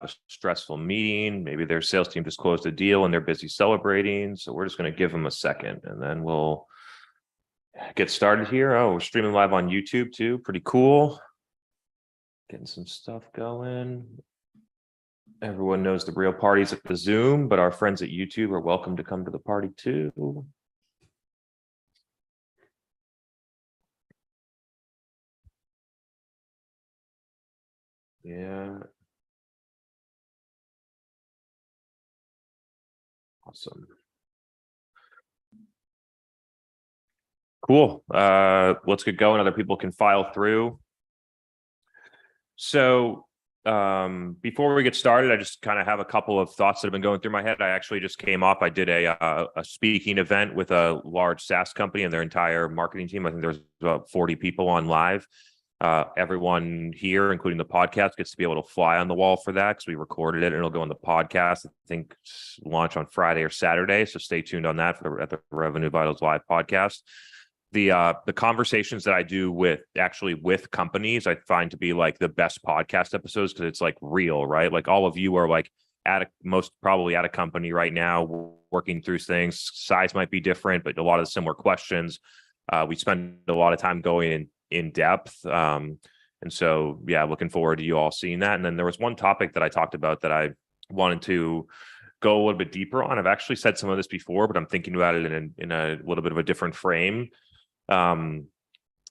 a stressful meeting. Maybe their sales team just closed a deal and they're busy celebrating. So we're just going to give them a second and then we'll get started here. Oh, we're streaming live on YouTube too. Pretty cool. Getting some stuff going. Everyone knows the real party's at the Zoom, but our friends at YouTube are welcome to come to the party too. Yeah. Awesome. Cool. Let's get going. Other people can file through. So before we get started, I just kind of have a couple of thoughts that have been going through my head. I actually just came off. I did a speaking event with a large SaaS company and their entire marketing team. I think there's about 40 people on live. Everyone here, including the podcast, gets to be able to fly on the wall for that because we recorded it and it'll go on the podcast. I think launch on Friday or Saturday. So stay tuned on that at the Revenue Vitals Live podcast. The conversations that I do with companies, I find to be like the best podcast episodes because it's like real, right? Like all of you are like most probably at a company right now working through things. Size might be different, but a lot of the similar questions. We spend a lot of time going in depth. And so, yeah, looking forward to you all seeing that. And then there was one topic that I talked about that I wanted to go a little bit deeper on. I've actually said some of this before, but I'm thinking about it in a little bit of a different frame. So a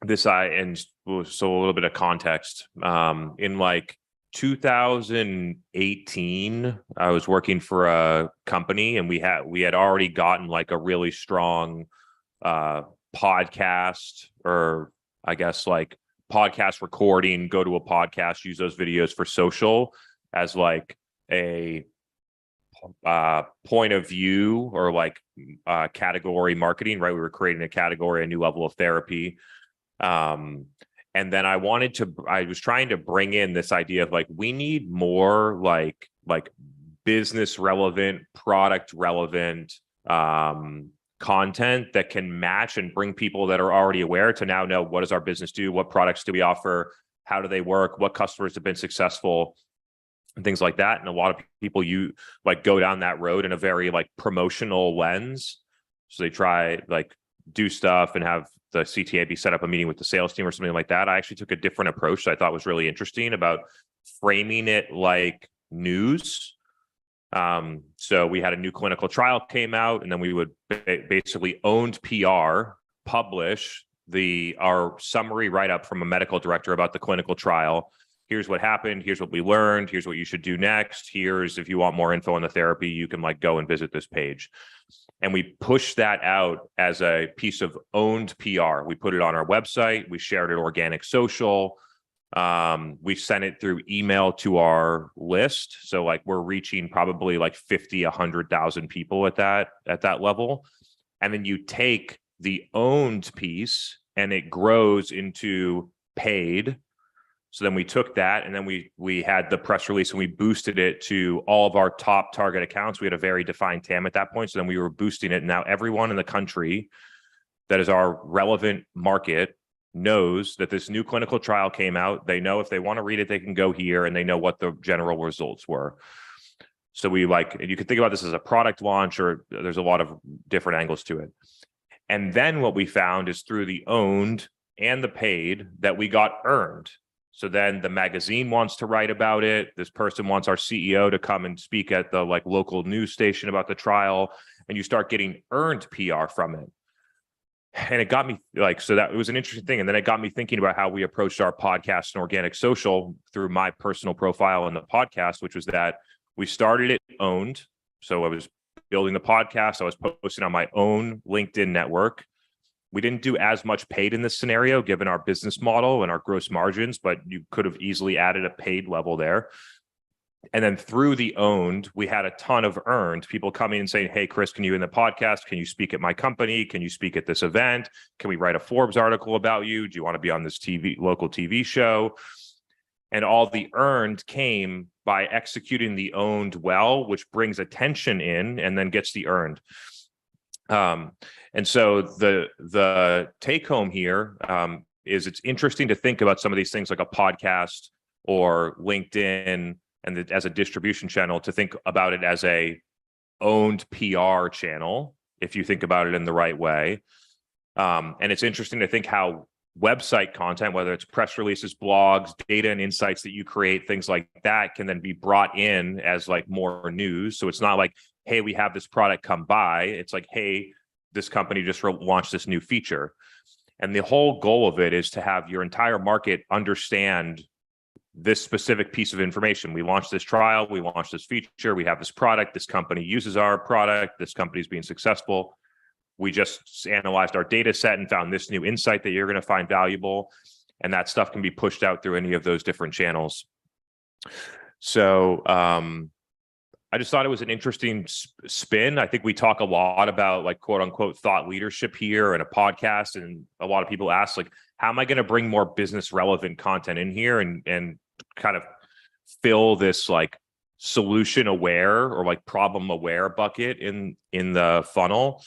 little bit of context. In like 2018, I was working for a company and we had already gotten like a really strong podcast, or I guess like podcast recording, go to a podcast, use those videos for social as like a point of view or like category marketing, right? We were creating a category, a new level of therapy. And then I was trying to bring in this idea of like, we need more like business relevant, product relevant content that can match and bring people that are already aware to now know, what does our business do? What products do we offer? How do they work? What customers have been successful? And things like that. And a lot of people go down that road in a very like promotional lens. So they try like do stuff and have the CTA be set up a meeting with the sales team or something like that. I actually took a different approach that I thought was really interesting about framing it like news. So we had a new clinical trial came out, and then we would basically owned PR publish our summary write-up from a medical director about the clinical trial. Here's what happened. Here's what we learned. Here's what you should do next. Here's, if you want more info on the therapy, you can like go and visit this page. And we pushed that out as a piece of owned PR. We put it on our website. We shared it organic social. We sent it through email to our list. So like we're reaching probably like 50, 100,000 people at that level. And then you take the owned piece and it grows into paid. So then we took that and then we had the press release and we boosted it to all of our top target accounts. We had a very defined TAM at that point. So then we were boosting it. And now everyone in the country that is our relevant market knows that this new clinical trial came out. They know if they want to read it, they can go here, and they know what the general results were. So you could think about this as a product launch, or there's a lot of different angles to it. And then what we found is through the owned and the paid that we got earned. So then the magazine wants to write about it. This person wants our CEO to come and speak at the like local news station about the trial, and you start getting earned PR from it. And it got me like, so that it was an interesting thing. And then it got me thinking about how we approached our podcast and organic social through my personal profile in the podcast, which was that we started it owned. So I was building the podcast. I was posting on my own LinkedIn network. We didn't do as much paid in this scenario, given our business model and our gross margins, but you could have easily added a paid level there. And then through the owned, we had a ton of earned, people coming and saying, hey, Chris, can you in the podcast? Can you speak at my company? Can you speak at this event? Can we write a Forbes article about you? Do you want to be on this local TV show? And all the earned came by executing the owned well, which brings attention in and then gets the earned. And so the take home here is it's interesting to think about some of these things like a podcast or LinkedIn and as a distribution channel, to think about it as a owned PR channel, if you think about it in the right way. And it's interesting to think how website content, whether it's press releases, blogs, data and insights that you create, things like that, can then be brought in as like more news. So it's not like, hey, we have this product, come by. It's like, hey, this company just launched this new feature. And the whole goal of it is to have your entire market understand this specific piece of information. We launched this trial, we launched this feature, we have this product, this company uses our product, this company is being successful. We just analyzed our data set and found this new insight that you're going to find valuable. And that stuff can be pushed out through any of those different channels. So I just thought it was an interesting spin. I think we talk a lot about like quote unquote thought leadership here in a podcast. And a lot of people ask like, how am I going to bring more business relevant content in here and kind of fill this like solution aware or like problem aware bucket in the funnel?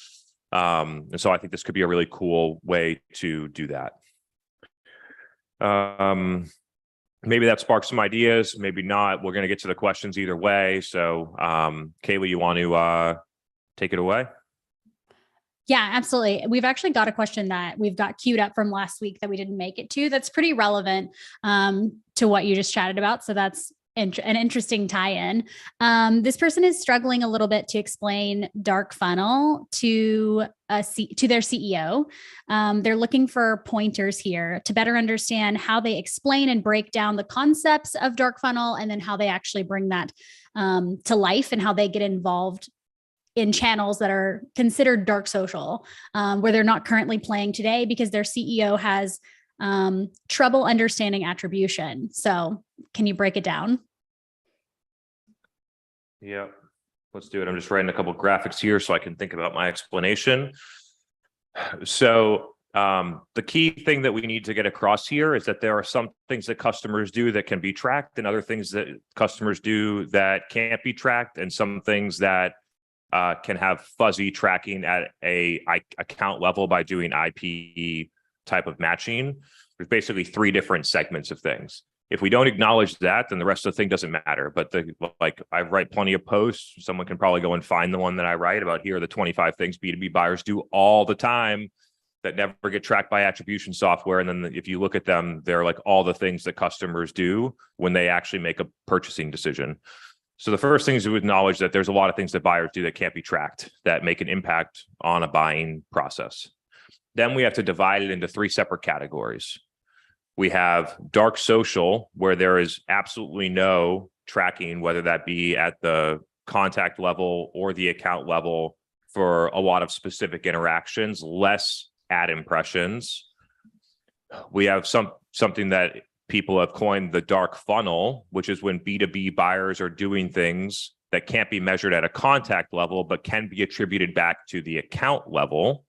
And so I think this could be a really cool way to do that. Maybe that sparks some ideas, maybe not. We're going to get to the questions either way. So Kaylee, you want to take it away? Yeah, absolutely. We've actually got a question that we've got queued up from last week that we didn't make it to. That's pretty relevant to what you just chatted about. So that's an interesting tie-in. This person is struggling a little bit to explain dark funnel to their CEO. They're looking for pointers here to better understand how they explain and break down the concepts of dark funnel, and then how they actually bring that to life and how they get involved in channels that are considered dark social, where they're not currently playing today because their CEO has trouble understanding attribution. So can you break it down? Yeah, let's do it. I'm just writing a couple of graphics here so I can think about my explanation. So the key thing that we need to get across here is that there are some things that customers do that can be tracked, and other things that customers do that can't be tracked, and some things that can have fuzzy tracking at a account level by doing IP type of matching. There's basically 3 different segments of things. If we don't acknowledge that, then the rest of the thing doesn't matter. But I write plenty of posts. Someone can probably go and find the one that I write about. Here are the 25 things B2B buyers do all the time that never get tracked by attribution software. And then if you look at them, they're like all the things that customers do when they actually make a purchasing decision. So the first thing is to acknowledge that there's a lot of things that buyers do that can't be tracked, that make an impact on a buying process. Then we have to divide it into 3 separate categories. We have dark social, where there is absolutely no tracking, whether that be at the contact level or the account level, for a lot of specific interactions, less ad impressions. We have something that people have coined the dark funnel, which is when B2B buyers are doing things that can't be measured at a contact level, but can be attributed back to the account level.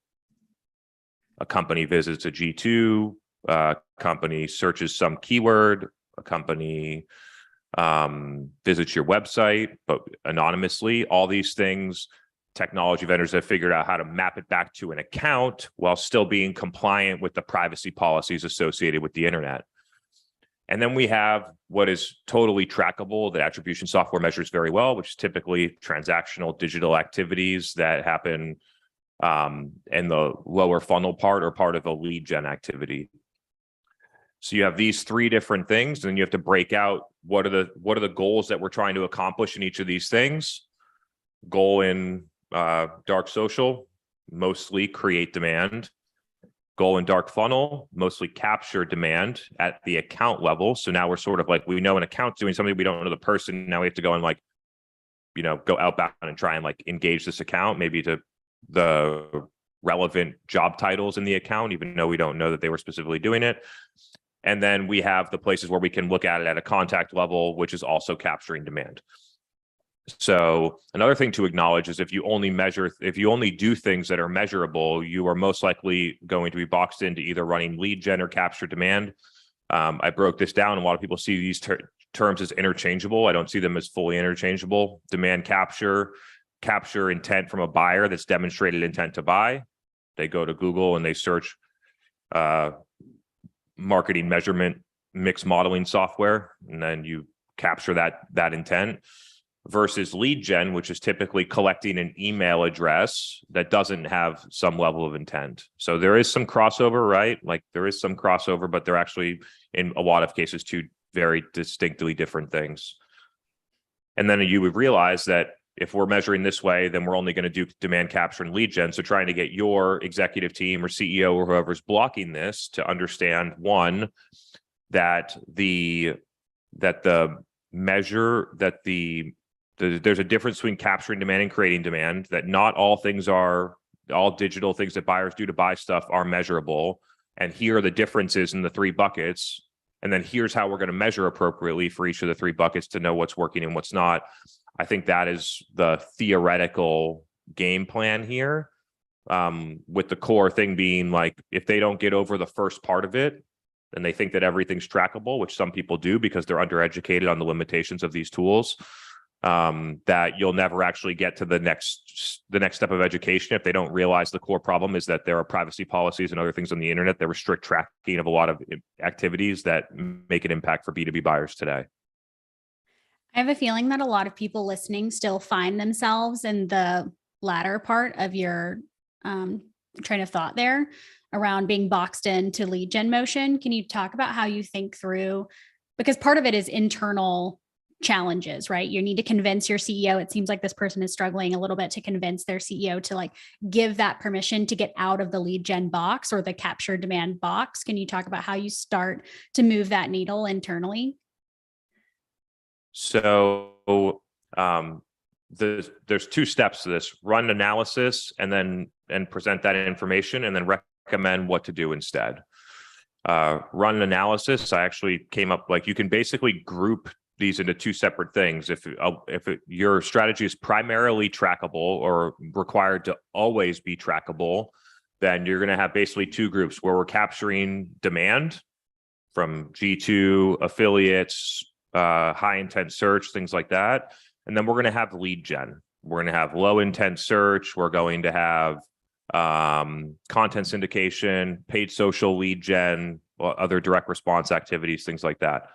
A company visits a G2, a company searches some keyword, a company visits your website, but anonymously. All these things, technology vendors have figured out how to map it back to an account while still being compliant with the privacy policies associated with the internet. And then we have what is totally trackable that attribution software measures very well, which is typically transactional digital activities that happen in the lower funnel part or part of a lead gen activity. So you have these 3 different things, and then you have to break out what are the goals that we're trying to accomplish in each of these things. Goal in dark social, mostly create demand. Goal in dark funnel, mostly capture demand at the account level. So now we're sort of like, we know an account's doing something, we don't know the person. Now we have to go and like, go outbound and try and like engage this account, maybe to the relevant job titles in the account, even though we don't know that they were specifically doing it. And then we have the places where we can look at it at a contact level, which is also capturing demand. So another thing to acknowledge is if you only do things that are measurable, you are most likely going to be boxed into either running lead gen or capture demand. I broke this down. A lot of people see these terms as interchangeable. I don't see them as fully interchangeable. Demand capture intent from a buyer that's demonstrated intent to buy. They go to Google and they search marketing measurement mix modeling software, and then you capture that intent, versus lead gen, which is typically collecting an email address that doesn't have some level of intent. So there is some crossover, right? Like there is some crossover, but they're actually in a lot of cases two very distinctly different things. And then you would realize that if we're measuring this way, then we're only going to do demand capture and lead gen. So trying to get your executive team or CEO or whoever's blocking this to understand, one, that there's a difference between capturing demand and creating demand, that not all digital things that buyers do to buy stuff are measurable. And here are the differences in the three buckets. And then here's how we're going to measure appropriately for each of the three buckets to know what's working and what's not. I think that is the theoretical game plan here, with the core thing being like, if they don't get over the first part of it, then they think that everything's trackable, which some people do because they're undereducated on the limitations of these tools, that you'll never actually get to the next step of education if they don't realize the core problem is that there are privacy policies and other things on the internet that restrict tracking of a lot of activities that make an impact for B2B buyers today. I have a feeling that a lot of people listening still find themselves in the latter part of your train of thought there around being boxed into lead gen motion. Can you talk about how you think through, because part of it is internal challenges, right? You need to convince your CEO. It seems like this person is struggling a little bit to convince their CEO to like give that permission to get out of the lead gen box or the capture demand box. Can you talk about how you start to move that needle internally? So there's two steps to this: run analysis and present that information, and then recommend what to do instead. Run analysis, I actually came up, like, you can basically group these into two separate things. If your strategy is primarily trackable or required to always be trackable, then you're going to have basically two groups where we're capturing demand from G2 affiliates, high intent search, things like that. And then we're going to have lead gen. We're going to have low intent search. We're going to have content syndication, paid social lead gen, other direct response activities, things like that.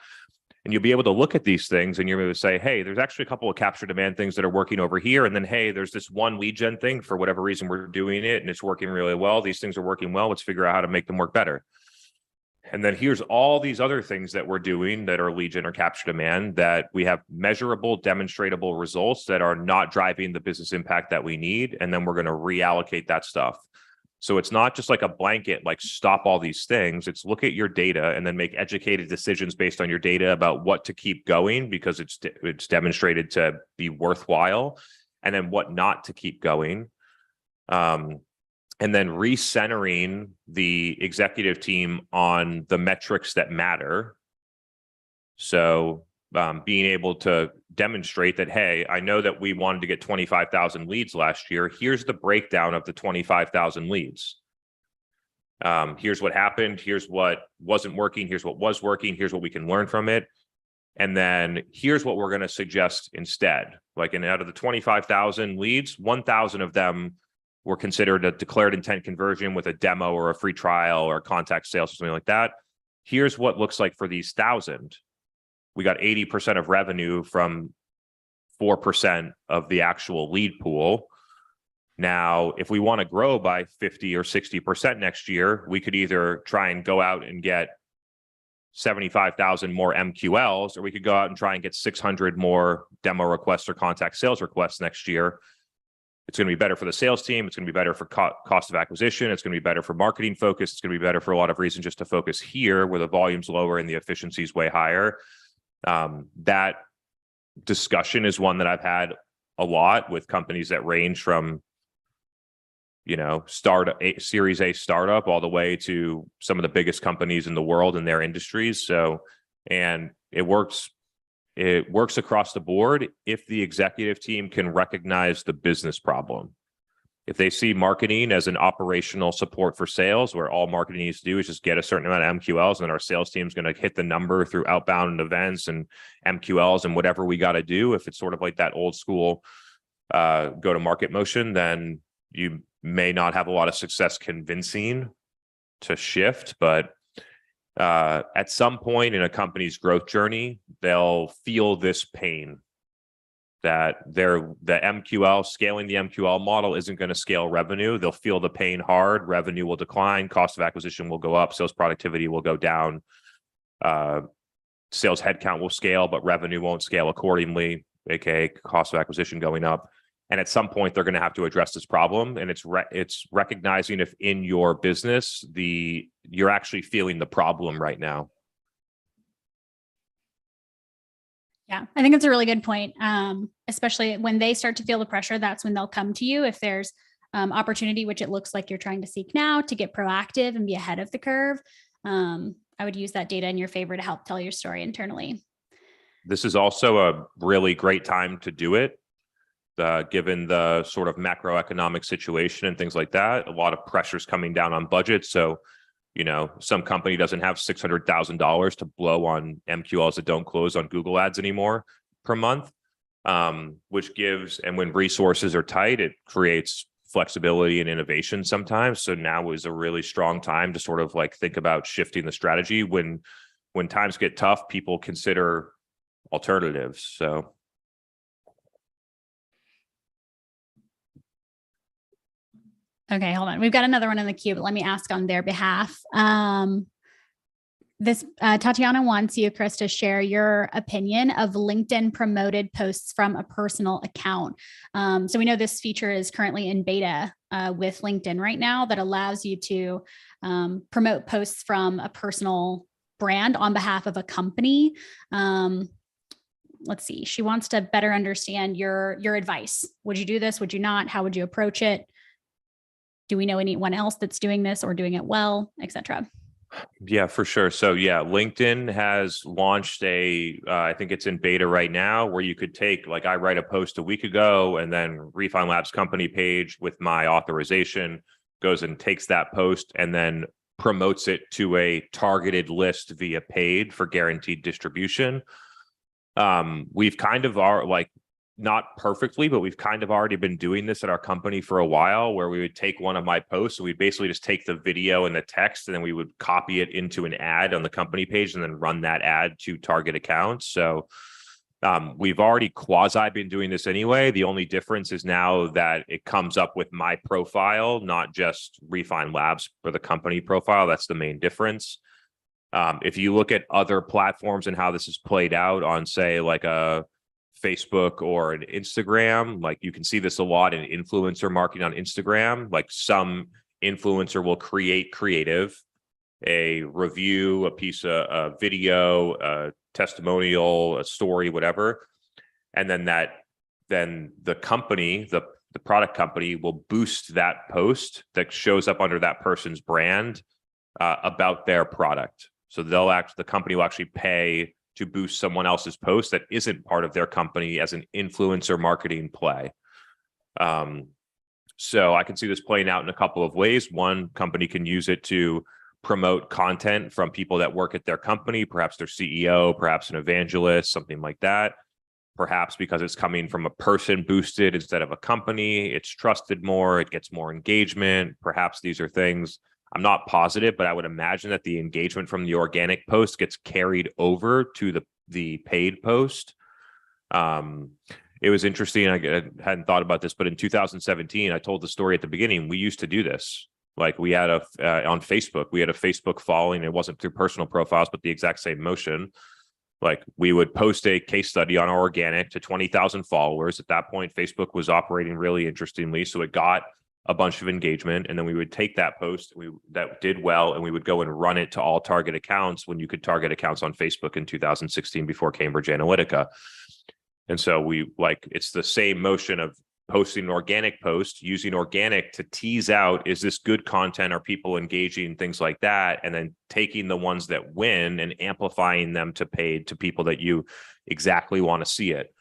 And you'll be able to look at these things and you're able to say, hey, there's actually a couple of capture demand things that are working over here. And then, hey, there's this one lead gen thing, for whatever reason we're doing it and it's working really well. These things are working well. Let's figure out how to make them work better. And then here's all these other things that we're doing that are lead gen or capture demand that we have measurable, demonstratable results that are not driving the business impact that we need. And then we're going to reallocate that stuff. So it's not just like a blanket, like stop all these things. It's look at your data and then make educated decisions based on your data about what to keep going because it's demonstrated to be worthwhile, and then what not to keep going. And then recentering the executive team on the metrics that matter. So being able to demonstrate that, hey, I know that we wanted to get 25,000 leads last year. Here's the breakdown of the 25,000 leads. Here's what happened. Here's what wasn't working. Here's what was working. Here's what we can learn from it. And then here's what we're going to suggest instead. Like, and out of the 25,000 leads, 1,000 of them were considered a declared intent conversion with a demo or a free trial or contact sales or something like that. Here's what looks like for these 1,000. We got 80% of revenue from 4% of the actual lead pool. Now, if we want to grow by 50 or 60% next year, we could either try and go out and get 75,000 more MQLs, or we could go out and try and get 600 more demo requests or contact sales requests next year. It's going to be better for the sales team. It's going to be better for cost of acquisition. It's going to be better for marketing focus. It's going to be better for a lot of reasons just to focus here where the volume's lower and the efficiency is way higher. That discussion is one that I've had a lot with companies that range from, Series A startup all the way to some of the biggest companies in the world in their industries. So, and it works across the board if the executive team can recognize the business problem. If they see marketing as an operational support for sales, where all marketing needs to do is just get a certain amount of MQLs, and then our sales team is going to hit the number through outbound and events and MQLs and whatever we got to do. If it's sort of like that old school go-to-market motion, then you may not have a lot of success convincing to shift. But At some point in a company's growth journey, they'll feel this pain that the MQL, scaling the MQL model isn't going to scale revenue. They'll feel the pain hard. Revenue will decline. Cost of acquisition will go up. Sales productivity will go down. Sales headcount will scale, but revenue won't scale accordingly, aka cost of acquisition going up. And at some point, they're going to have to address this problem. And it's recognizing if in your business you're actually feeling the problem right now. Yeah, I think it's a really good point. Especially when they start to feel the pressure, that's when they'll come to you. If there's opportunity, which it looks like you're trying to seek now, to get proactive and be ahead of the curve, I would use that data in your favor to help tell your story internally. This is also a really great time to do it, given the sort of macroeconomic situation and things like that. A lot of pressures coming down on budgets. So, some company doesn't have $600,000 to blow on MQLs that don't close on Google ads anymore per month, which gives, and when resources are tight, it creates flexibility and innovation sometimes. So now is a really strong time to sort of like think about shifting the strategy. When times get tough, people consider alternatives. So. Okay, hold on. We've got another one in the queue, but let me ask on their behalf. Tatiana wants you, Chris, to share your opinion of LinkedIn promoted posts from a personal account. So we know this feature is currently in beta with LinkedIn right now that allows you to promote posts from a personal brand on behalf of a company. Let's see. She wants to better understand your advice. Would you do this? Would you not? How would you approach it? Do we know anyone else that's doing this or doing it well, et cetera? Yeah, for sure. So yeah, LinkedIn has launched I think it's in beta right now, where you could take, like, I write a post a week ago and then Refine Labs company page with my authorization goes and takes that post and then promotes it to a targeted list via paid for guaranteed distribution. We've kind of not perfectly, but we've kind of already been doing this at our company for a while, where we would take one of my posts. So we basically just take the video and the text, and then we would copy it into an ad on the company page and then run that ad to target accounts. So we've already quasi been doing this anyway. The only difference is now that it comes up with my profile, not just Refine Labs for the company profile. That's the main difference. If you look at other platforms and how this is played out on, say, like a Facebook or an Instagram, like you can see this a lot in influencer marketing on Instagram. Like some influencer will create creative, a review, a piece of a video, a testimonial, a story, whatever. And then the company, the product company will boost that post that shows up under that person's brand about their product. So the company will actually pay to boost someone else's post that isn't part of their company as an influencer marketing play. So I can see this playing out in a couple of ways. One, company can use it to promote content from people that work at their company, perhaps their CEO, perhaps an evangelist, something like that. Perhaps because it's coming from a person boosted instead of a company, it's trusted more, it gets more engagement. Perhaps these are things, I'm not positive, but I would imagine that the engagement from the organic post gets carried over to the paid post. It was interesting. I hadn't thought about this, but in 2017, I told the story at the beginning. We used to do this. Like we had on Facebook, we had a Facebook following. It wasn't through personal profiles, but the exact same motion. Like we would post a case study on our organic to 20,000 followers. At that point, Facebook was operating really interestingly. So it got a bunch of engagement, and then we would take that post that did well, and we would go and run it to all target accounts when you could target accounts on Facebook in 2016 before Cambridge Analytica. And so it's the same motion of posting an organic post, using organic to tease out, is this good content? Are people engaging? Things like that. And then taking the ones that win and amplifying them to paid to people that you exactly want to see it.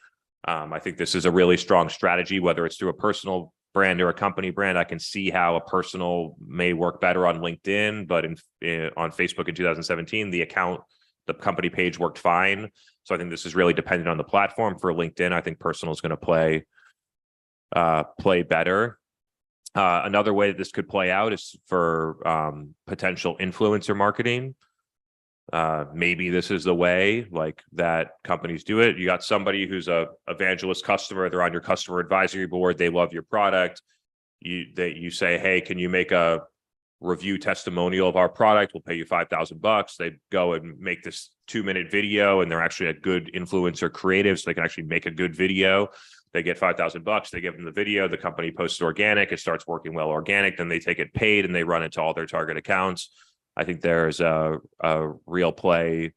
I think this is a really strong strategy, whether it's through a personal brand or a company brand. I can see how a personal may work better on LinkedIn, but on Facebook in 2017, the company page worked fine. So I think this is really dependent on the platform. For LinkedIn, I think personal is going to play better. Another way that this could play out is for potential influencer marketing. Maybe this is the way like that companies do it. You got somebody who's a evangelist customer, they're on your customer advisory board, they love your product. You say, hey, can you make a review testimonial of our product? We'll pay you $5,000. They go and make this 2-minute video, and they're actually a good influencer creative, so they can actually make a good video. They get $5,000. They give them the video. The company posts organic. It starts working well organic. Then they take it paid and they run it to all their target accounts. I think there's a real play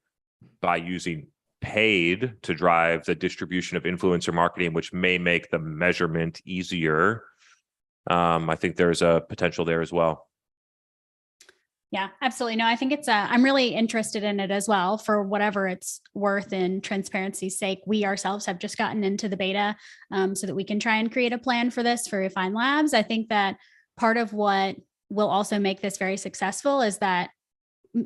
by using paid to drive the distribution of influencer marketing, which may make the measurement easier. I think there's a potential there as well. Yeah, absolutely. No, I think I'm really interested in it as well for whatever it's worth. In transparency's sake, we ourselves have just gotten into the beta so that we can try and create a plan for this for Refine Labs. I think that part of what will also make this very successful is that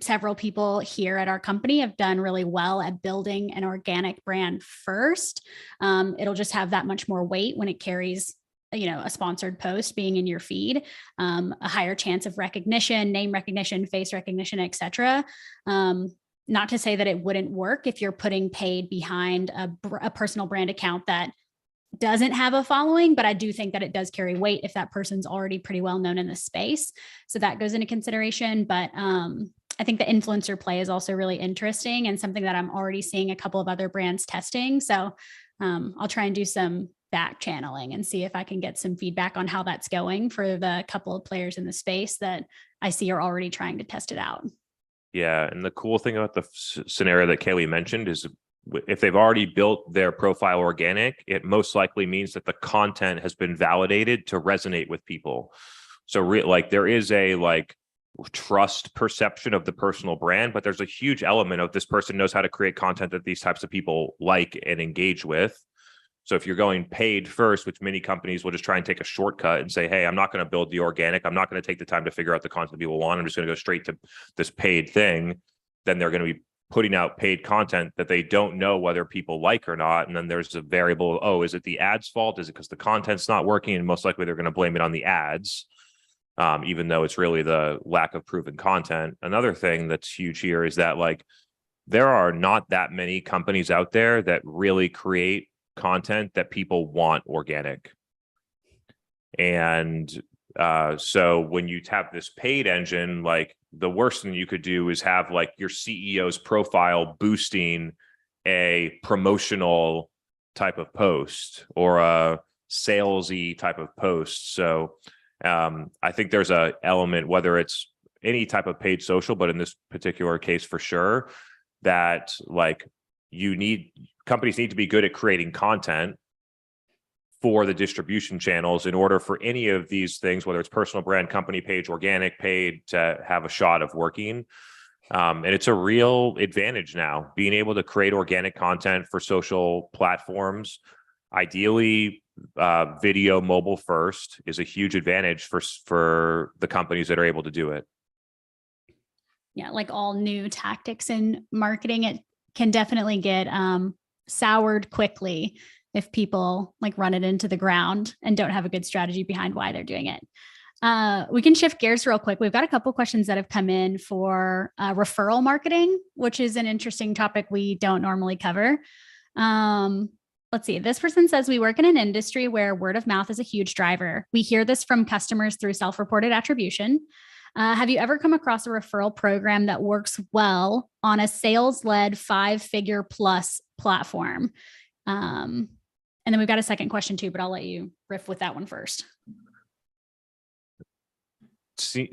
several people here at our company have done really well at building an organic brand first. It'll just have that much more weight when it carries a sponsored post being in your feed, a higher chance of recognition, name recognition, face recognition, et cetera. Not to say that it wouldn't work if you're putting paid behind a personal brand account that doesn't have a following, but I do think that it does carry weight if that person's already pretty well known in the space. So that goes into consideration. But I think the influencer play is also really interesting and something that I'm already seeing a couple of other brands testing. So I'll try and do some back channeling and see if I can get some feedback on how that's going for the couple of players in the space that I see are already trying to test it out. Yeah. And the cool thing about the scenario that Kaylee mentioned is if they've already built their profile organic, it most likely means that the content has been validated to resonate with people. So there is a trust perception of the personal brand, but there's a huge element of this person knows how to create content that these types of people like and engage with. So if you're going paid first, which many companies will just try and take a shortcut and say, hey, I'm not going to build the organic. I'm not going to take the time to figure out the content people want. I'm just going to go straight to this paid thing. Then they're going to be putting out paid content that they don't know whether people like or not. And then there's a variable, oh, is it the ads fault? Is it because the content's not working? And most likely they're going to blame it on the ads, even though it's really the lack of proven content. Another thing that's huge here is that there are not that many companies out there that really create content that people want organic. And so when you tap this paid engine, the worst thing you could do is have your CEO's profile boosting a promotional type of post or a salesy type of post. So I think there's a element, whether it's any type of paid social, but in this particular case for sure, that companies need to be good at creating content for the distribution channels in order for any of these things, whether it's personal brand, company page, organic paid, to have a shot of working. And it's a real advantage now, being able to create organic content for social platforms. Ideally, video mobile first is a huge advantage for the companies that are able to do it. Yeah, like all new tactics in marketing, it can definitely get soured quickly if people run it into the ground and don't have a good strategy behind why they're doing it. We can shift gears real quick. We've got a couple questions that have come in for referral marketing, which is an interesting topic we don't normally cover. Let's see. This person says, we work in an industry where word of mouth is a huge driver. We hear this from customers through self-reported attribution. Have you ever come across a referral program that works well on a sales-led 5-figure plus platform? And then we've got a second question too, but I'll let you riff with that one first. See,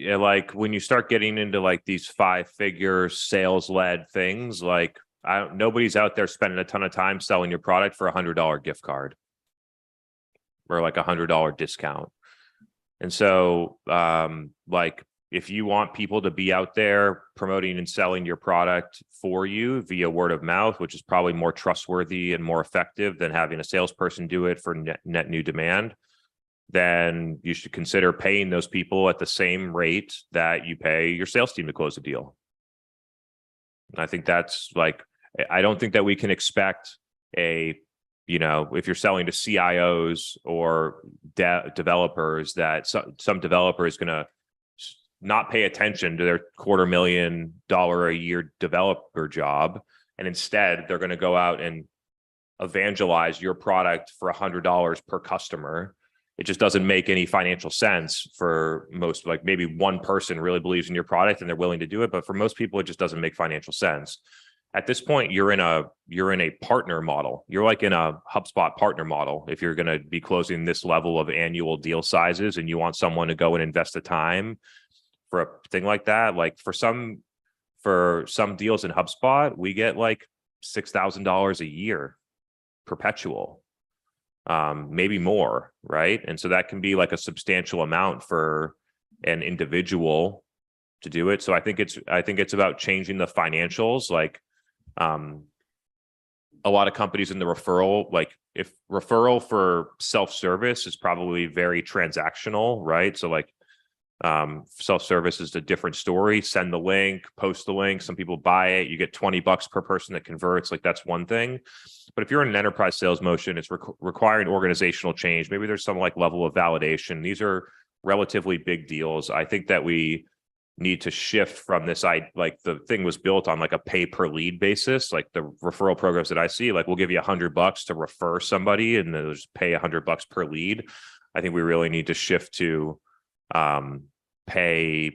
when you start getting into these 5-figure sales-led things, nobody's out there spending a ton of time selling your product for $100 gift card or $100 discount. And so, if you want people to be out there promoting and selling your product for you via word of mouth, which is probably more trustworthy and more effective than having a salesperson do it for net new demand, then you should consider paying those people at the same rate that you pay your sales team to close a deal. And I think that's I don't think that we can expect if you're selling to CIOs or developers, that some developer is going to not pay attention to their $250,000 a year developer job. And instead they're going to go out and evangelize your product for $100 per customer. It just doesn't make any financial sense for most. Like maybe one person really believes in your product and they're willing to do it, but for most people, it just doesn't make financial sense. At this point, you're in a partner model. You're like in a HubSpot partner model. If you're going to be closing this level of annual deal sizes and you want someone to go and invest the time for a thing like that, like for some deals in HubSpot, we get like $6,000 a year perpetual, maybe more, right? And so that can be like a substantial amount for an individual to do it. So I think it's about changing the financials. Like a lot of companies in the referral, like if referral for self-service is probably very transactional, right? So like self-service is a different story. Send the link, post the link. Some people buy it. You get $20 per person that converts. Like that's one thing. But if you're in an enterprise sales motion, it's requiring organizational change. Maybe there's some like level of validation. These are relatively big deals. I think that we need to shift from this. Like the thing was built on like a pay per lead basis. Like the referral programs that I see, like we'll give you $100 to refer somebody and they'll just pay $100 per lead. I think we really need to shift to pay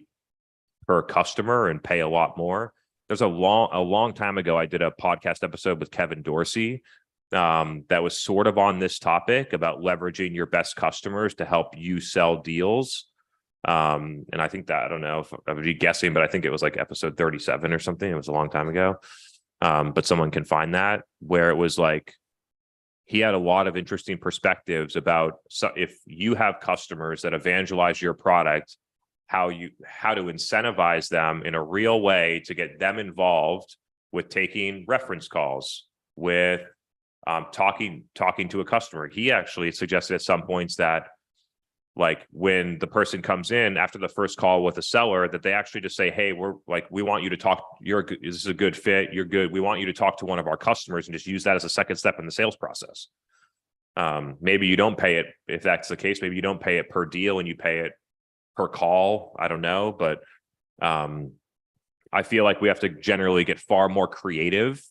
per customer and pay a lot more. There's a long time ago, I did a podcast episode with Kevin Dorsey that was sort of on this topic about leveraging your best customers to help you sell deals. And I think that, I don't know if I would be guessing, but I think it was like episode 37 or something. It was a long time ago. But someone can find that, where it was like, he had a lot of interesting perspectives about, so if you have customers that evangelize your product, how to incentivize them in a real way to get them involved with taking reference calls, with talking to a customer. He actually suggested at some points that like when the person comes in after the first call with a seller, that they actually just say, hey, we want you to talk, this is a good fit, you're good. We want you to talk to one of our customers, and just use that as a second step in the sales process. Maybe you don't pay it, if that's the case, maybe you don't pay it per deal and you pay it per call. I don't know, but I feel like we have to generally get far more creative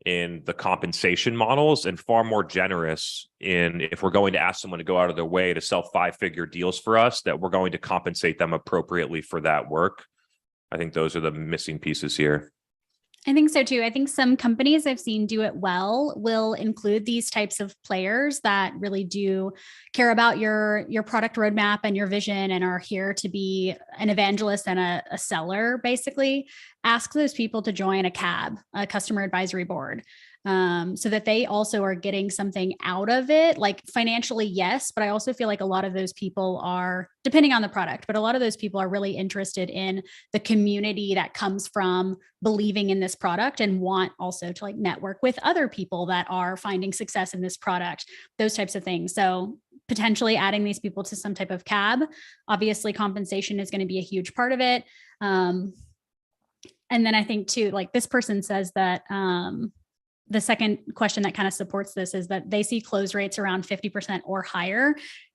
in the compensation models and far more generous in, if we're going to ask someone to go out of their way to sell 5-figure deals for us, that we're going to compensate them appropriately for that work. I think those are the missing pieces here. I think so too. I think some companies I've seen do it well will include these types of players that really do care about your product roadmap and your vision and are here to be an evangelist and a seller, basically. Ask those people to join a CAB, a customer advisory board, so that they also are getting something out of it. Like financially, yes, but I also feel like a lot of those people are, depending on the product, but a lot of those people are really interested in the community that comes from believing in this product and want also to like network with other people that are finding success in this product, those types of things. So potentially adding these people to some type of CAB. Obviously, compensation is going to be a huge part of it. And then I think too, like this person says that the second question that kind of supports this is that they see close rates around 50% or higher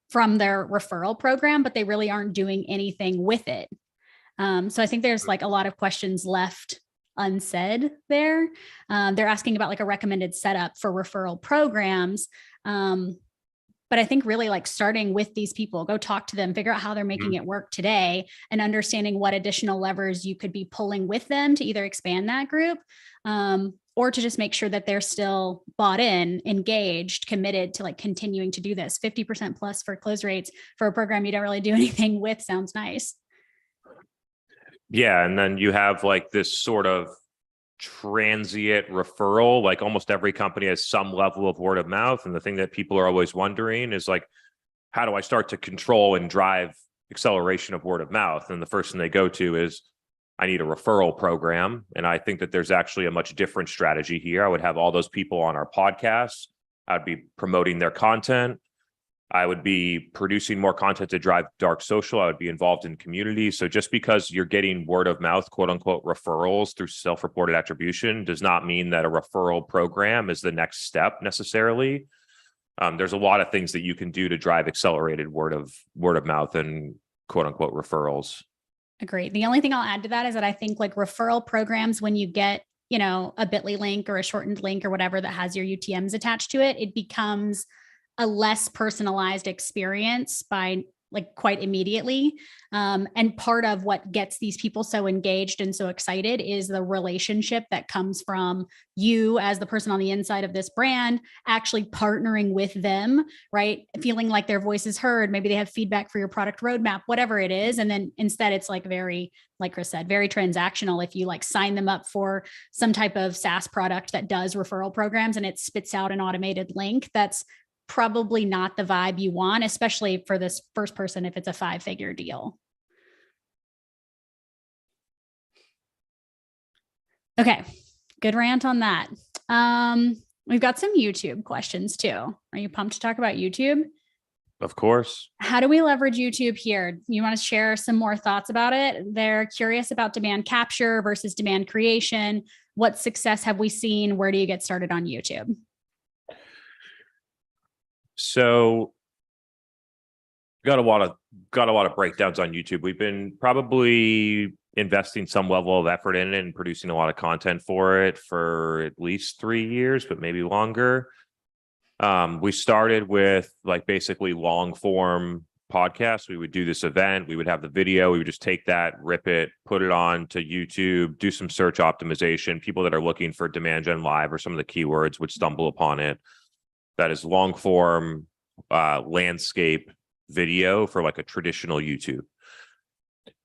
from their referral program, but they really aren't doing anything with it. So I think there's like a lot of questions left unsaid there. They're asking about like a recommended setup for referral programs. But I think really like starting with these people, go talk to them, figure out how they're making it work today, and understanding what additional levers you could be pulling with them to either expand that group or to just make sure that they're still bought in, engaged, committed to like continuing to do this. 50% plus for close rates for a program you don't really do anything with sounds nice. Yeah. And then you have like this sort of transient referral, like almost every company has some level of word of mouth. And the thing that people are always wondering is like, how do I start to control and drive acceleration of word of mouth? And the first thing they go to is, I need a referral program. And I think that there's actually a much different strategy here. I would have all those people on our podcast. I'd be promoting their content. I would be producing more content to drive dark social. I would be involved in communities. So just because you're getting word of mouth, quote unquote, referrals through self-reported attribution does not mean that a referral program is the next step necessarily. There's a lot of things that you can do to drive accelerated word of mouth and quote unquote referrals. Agree. The only thing I'll add to that is that I think like referral programs, when you get, a bit.ly link or a shortened link or whatever that has your UTMs attached to it, it becomes a less personalized experience by like quite immediately. And part of what gets these people so engaged and so excited is the relationship that comes from you as the person on the inside of this brand, actually partnering with them, right? Feeling like their voice is heard. Maybe they have feedback for your product roadmap, whatever it is. And then instead it's like very, like Chris said, very transactional. If you like sign them up for some type of SaaS product that does referral programs and it spits out an automated link, that's probably not the vibe you want, especially for this first person if it's a 5-figure deal. Okay, good rant on that. We've got some YouTube questions too. Are you pumped to talk about YouTube? Of course. How do we leverage YouTube here? You want to share some more thoughts about it? They're curious about demand capture versus demand creation. What success have we seen? Where do you get started on YouTube? So got a lot of breakdowns on YouTube. We've been probably investing some level of effort in it and producing a lot of content for it for at least 3 years, but maybe longer. We started with like basically long form podcasts. We would do this event, we would have the video, we would just take that, rip it, put it on to YouTube, do some search optimization. People that are looking for demand gen live or some of the keywords would stumble upon it. That is long form landscape video for like a traditional YouTube.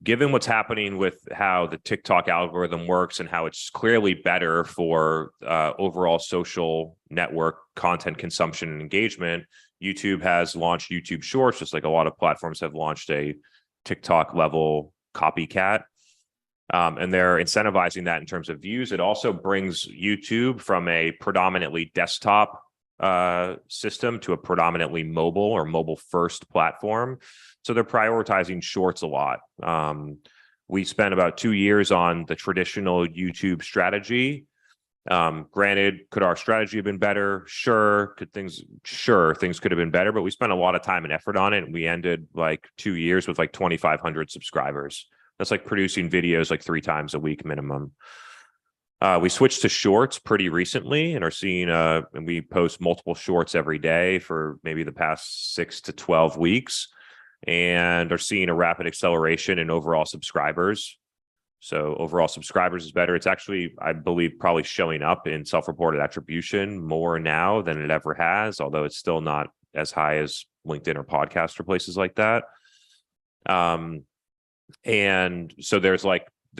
Given what's happening with how the TikTok algorithm works and how it's clearly better for overall social network content consumption and engagement, YouTube has launched YouTube Shorts, just like a lot of platforms have launched a TikTok level copycat. And they're incentivizing that in terms of views. It also brings YouTube from a predominantly desktop system to a predominantly mobile or mobile first platform. So they're prioritizing shorts a lot. We spent about 2 years on the traditional YouTube strategy. Granted, could our strategy have been better? Sure. Things could have been better, but we spent a lot of time and effort on it. And we ended like 2 years with like 2,500 subscribers. That's like producing videos like 3 times a week minimum. We switched to shorts pretty recently and are seeing, and we post multiple shorts every day for maybe the past 6 to 12 weeks and are seeing a rapid acceleration in overall subscribers. So overall subscribers is better. It's actually, I believe, probably showing up in self-reported attribution more now than it ever has, although it's still not as high as LinkedIn or podcast or places like that. And so there's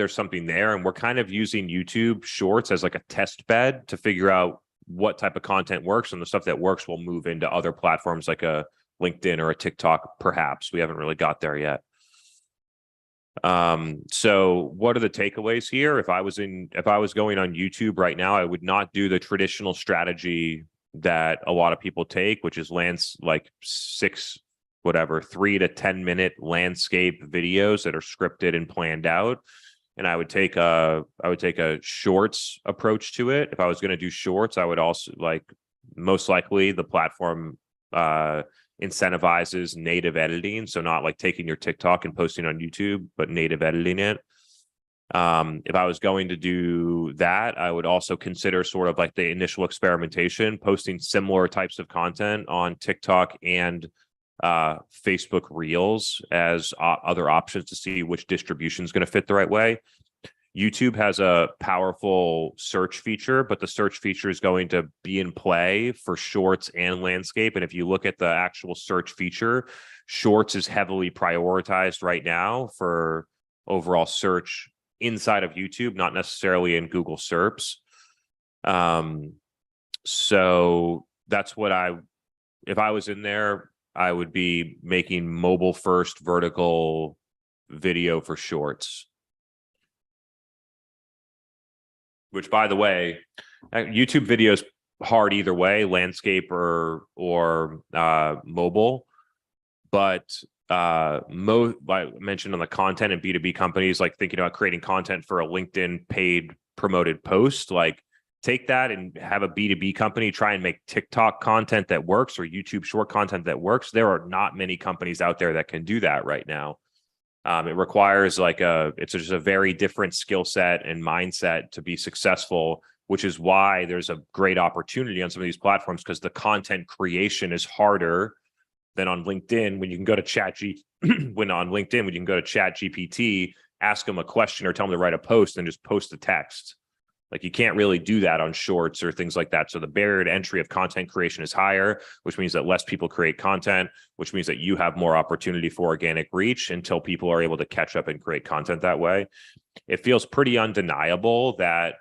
something there, and we're kind of using YouTube Shorts as like a test bed to figure out what type of content works, and the stuff that works will move into other platforms like a LinkedIn or a TikTok, perhaps. We haven't really got there yet. So what are the takeaways here? If I was going on YouTube right now, I would not do the traditional strategy that a lot of people take, which is like 3 to 10 minute landscape videos that are scripted and planned out. And I would take a shorts approach to it. If I was going to do shorts, I would also most likely the platform incentivizes native editing. So not like taking your TikTok and posting on YouTube, but native editing it. If I was going to do that, I would also consider sort of like the initial experimentation, posting similar types of content on TikTok and Facebook Reels as other options to see which distribution is going to fit the right way. YouTube has a powerful search feature, but the search feature is going to be in play for shorts and landscape. And if you look at the actual search feature, shorts is heavily prioritized right now for overall search inside of YouTube, not necessarily in Google SERPs. So that's what if I was in there, I would be making mobile first vertical video for shorts. Which, by the way, YouTube video is hard either way, landscape or mobile. But like I mentioned on the content and B2B companies, like thinking about creating content for a LinkedIn paid promoted post, like take that and have a B2B company try and make TikTok content that works or YouTube short content that works. There are not many companies out there that can do that right now. It requires it's just a very different skill set and mindset to be successful, which is why there's a great opportunity on some of these platforms, because the content creation is harder than on LinkedIn when you can go to ChatGPT, ask them a question or tell them to write a post and just post the text. Like, you can't really do that on shorts or things like that. So the barrier to entry of content creation is higher, which means that less people create content, which means that you have more opportunity for organic reach until people are able to catch up and create content that way. It feels pretty undeniable that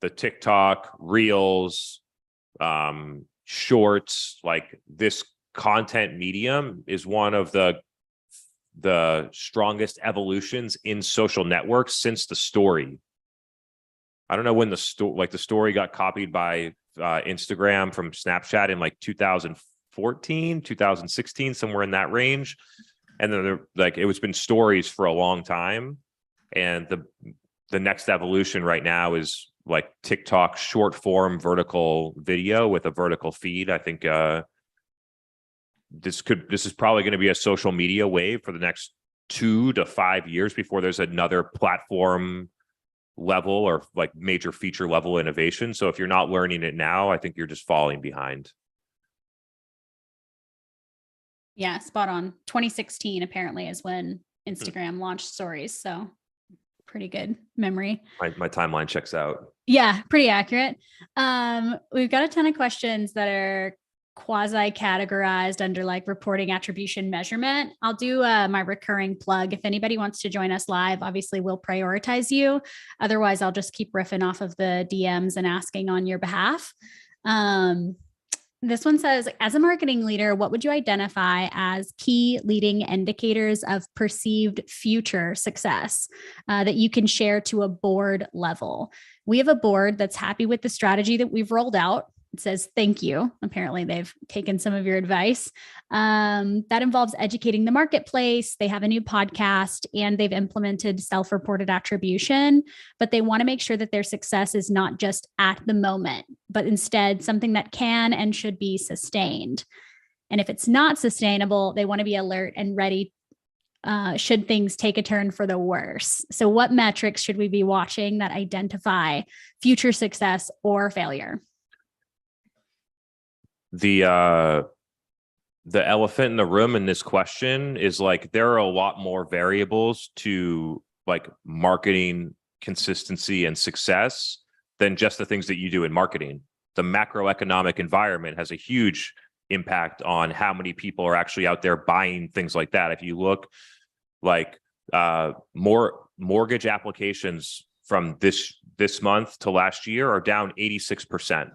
the TikTok, Reels, shorts, like this content medium is one of the strongest evolutions in social networks since the story. I don't know when the story got copied by Instagram from Snapchat in like 2014, 2016, somewhere in that range. And then it's been stories for a long time. And the next evolution right now is like TikTok short form vertical video with a vertical feed. I think this is probably going to be a social media wave for the next 2 to 5 years before there's another platform level or like major feature level innovation. So if you're not learning it now, I think you're just falling behind. Yeah, spot on. 2016 apparently is when Instagram launched stories. So pretty good memory. My timeline checks out. Yeah, pretty accurate. We've got a ton of questions that are quasi categorized under like reporting, attribution, measurement. I'll do my recurring plug. If anybody wants to join us live, obviously we'll prioritize you. Otherwise, I'll just keep riffing off of the DMs and asking on your behalf. This one says, as a marketing leader, what would you identify as key leading indicators of perceived future success that you can share to a board level? We have a board that's happy with the strategy that we've rolled out. It says, thank you. Apparently they've taken some of your advice. That involves educating the marketplace. They have a new podcast and they've implemented self-reported attribution, but they want to make sure that their success is not just at the moment, but instead something that can and should be sustained. And if it's not sustainable, they want to be alert and ready should things take a turn for the worse. So what metrics should we be watching that identify future success or failure? The elephant in the room in this question is like, there are a lot more variables to like marketing consistency and success than just the things that you do in marketing. The macroeconomic environment has a huge impact on how many people are actually out there buying things like that. If you look like more mortgage applications from this month to last year are down 86%.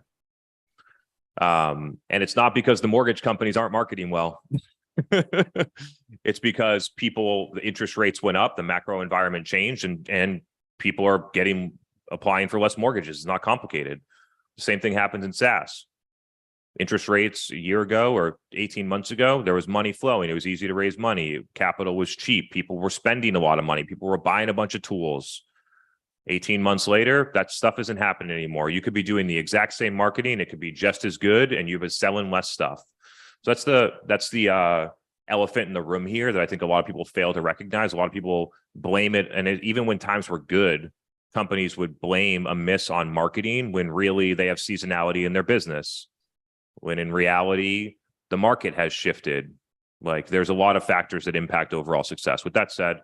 And it's not because the mortgage companies aren't marketing well. It's because the interest rates went up, the macro environment changed, and people are applying for less mortgages. It's not complicated. The same thing happens in SaaS. Interest rates a year ago or 18 months ago, there was money flowing. It was easy to raise money. Capital was cheap. People were spending a lot of money. People were buying a bunch of tools. 18 months later, that stuff isn't happening anymore. You could be doing the exact same marketing. It could be just as good and you've been selling less stuff. So that's the elephant in the room here that I think a lot of people fail to recognize. A lot of people blame it. And even when times were good, companies would blame a miss on marketing when really they have seasonality in their business. When in reality, the market has shifted. Like, there's a lot of factors that impact overall success. With that said,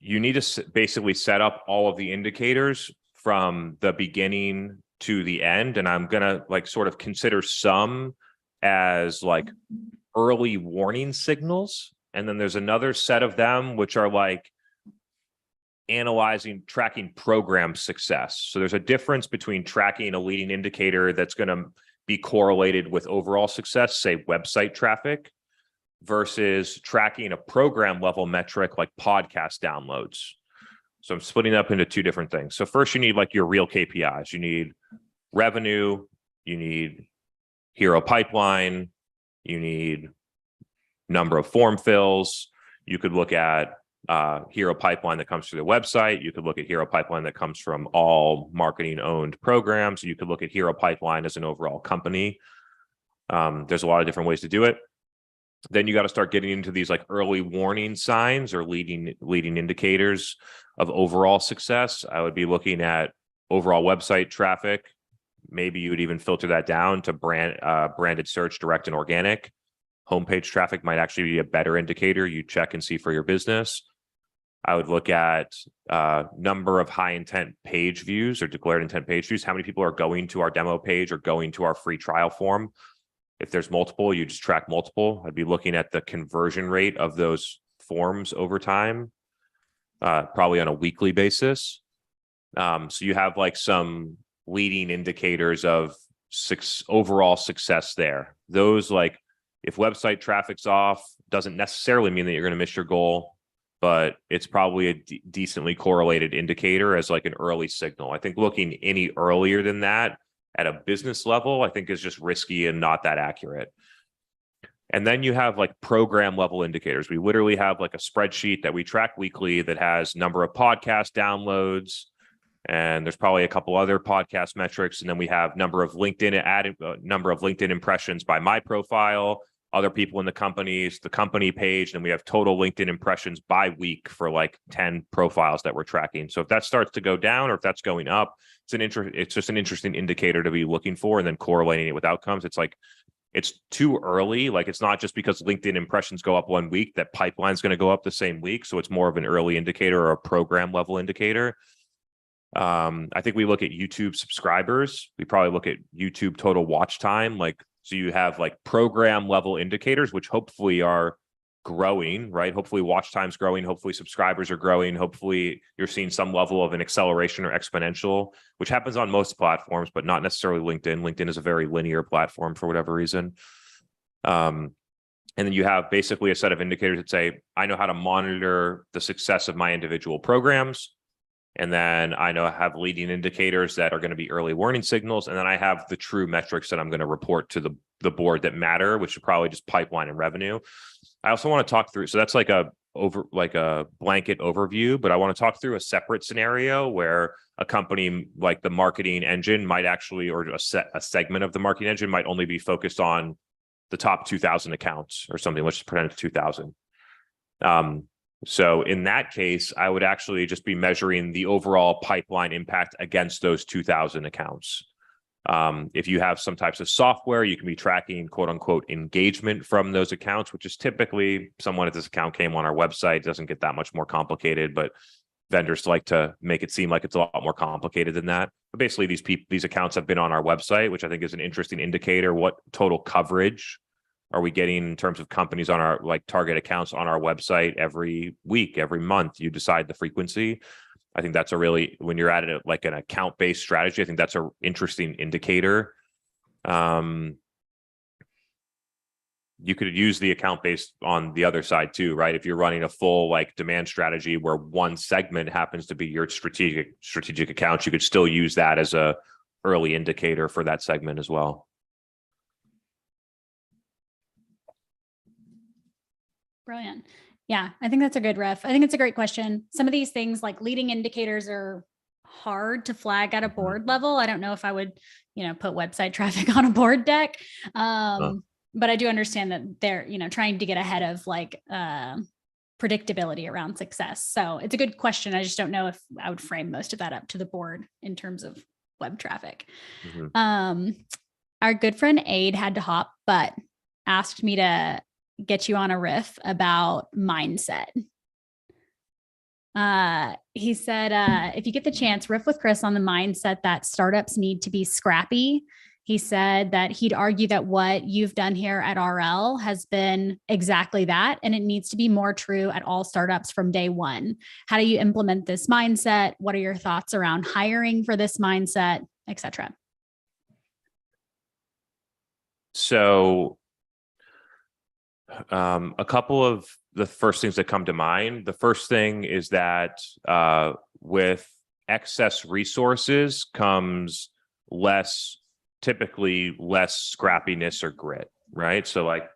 you need to basically set up all of the indicators from the beginning to the end. And I'm going to like sort of consider some as like early warning signals. And then there's another set of them, which are like tracking program success. So there's a difference between tracking a leading indicator that's going to be correlated with overall success, say website traffic, versus tracking a program level metric like podcast downloads. So I'm splitting up into two different things. So first, you need like your real KPIs. You need revenue, you need hero pipeline, you need number of form fills. You could look at hero pipeline that comes through the website. You could look at hero pipeline that comes from all marketing owned programs. You could look at hero pipeline as an overall company. There's a lot of different ways to do it. Then you got to start getting into these like early warning signs or leading indicators of overall success. I would be looking at overall website traffic. Maybe you would even filter that down to branded search, direct and organic. Homepage traffic might actually be a better indicator you check and see for your business. I would look at number of high intent page views or declared intent page views. How many people are going to our demo page or going to our free trial form? If there's multiple, you just track multiple. I'd be looking at the conversion rate of those forms over time, probably on a weekly basis. So you have like some leading indicators of overall success there. Those, like, if website traffic's off, doesn't necessarily mean that you're going to miss your goal, but it's probably a decently correlated indicator as like an early signal. I think looking any earlier than that at a business level, I think is just risky and not that accurate. And then you have like program level indicators. We literally have like a spreadsheet that we track weekly that has number of podcast downloads, and there's probably a couple other podcast metrics. And then we have number of LinkedIn impressions by my profile, other people in the company page, and we have total LinkedIn impressions by week for like 10 profiles that we're tracking. So if that starts to go down or if that's going up, it's just an interesting indicator to be looking for, and then correlating it with outcomes. It's like, it's too early. Like, it's not just because LinkedIn impressions go up one week that pipeline's going to go up the same week. So it's more of an early indicator or a program level indicator. I think we look at YouTube subscribers. We probably look at YouTube total watch time. Like, so you have like program level indicators, which hopefully are growing, right? Hopefully watch time's growing. Hopefully subscribers are growing. Hopefully you're seeing some level of an acceleration or exponential, which happens on most platforms, but not necessarily LinkedIn. LinkedIn is a very linear platform for whatever reason. And then you have basically a set of indicators that say, I know how to monitor the success of my individual programs. And then I have leading indicators that are going to be early warning signals. And then I have the true metrics that I'm going to report to the board that matter, which are probably just pipeline and revenue. I also want to talk through, so that's like a blanket overview, but I want to talk through a separate scenario where a company like the marketing engine might actually, or a segment of the marketing engine might only be focused on the top 2,000 accounts or something. Let's just pretend it's 2,000. So in that case, I would actually just be measuring the overall pipeline impact against those 2,000 accounts. If you have some types of software, you can be tracking quote unquote engagement from those accounts, which is typically someone at this account came on our website. It doesn't get that much more complicated, but vendors like to make it seem like it's a lot more complicated than that. But basically these accounts have been on our website, which I think is an interesting indicator. What total coverage are we getting in terms of companies on our like target accounts on our website every week, every month? You decide the frequency. I think that's when you're at it like an account-based strategy, I think that's an interesting indicator. You could use the account-based on the other side too, right? If you're running a full like demand strategy where one segment happens to be your strategic accounts, you could still use that as a early indicator for that segment as well. Brilliant. Yeah, I think that's a good ref. I think it's a great question. Some of these things like leading indicators are hard to flag at a board level. I don't know if I would, put website traffic on a board deck. But I do understand that they're, trying to get ahead of like predictability around success. So it's a good question. I just don't know if I would frame most of that up to the board in terms of web traffic. Our good friend Aid had to hop, but asked me to get you on a riff about mindset. He said, if you get the chance, riff with Chris on the mindset that startups need to be scrappy. He said that he'd argue that what you've done here at RL has been exactly that, and it needs to be more true at all startups from day one. How do you implement this mindset? What are your thoughts around hiring for this mindset, et cetera? So a couple of the first things that come to mind. The first thing is that with excess resources comes typically less scrappiness or grit, right? So like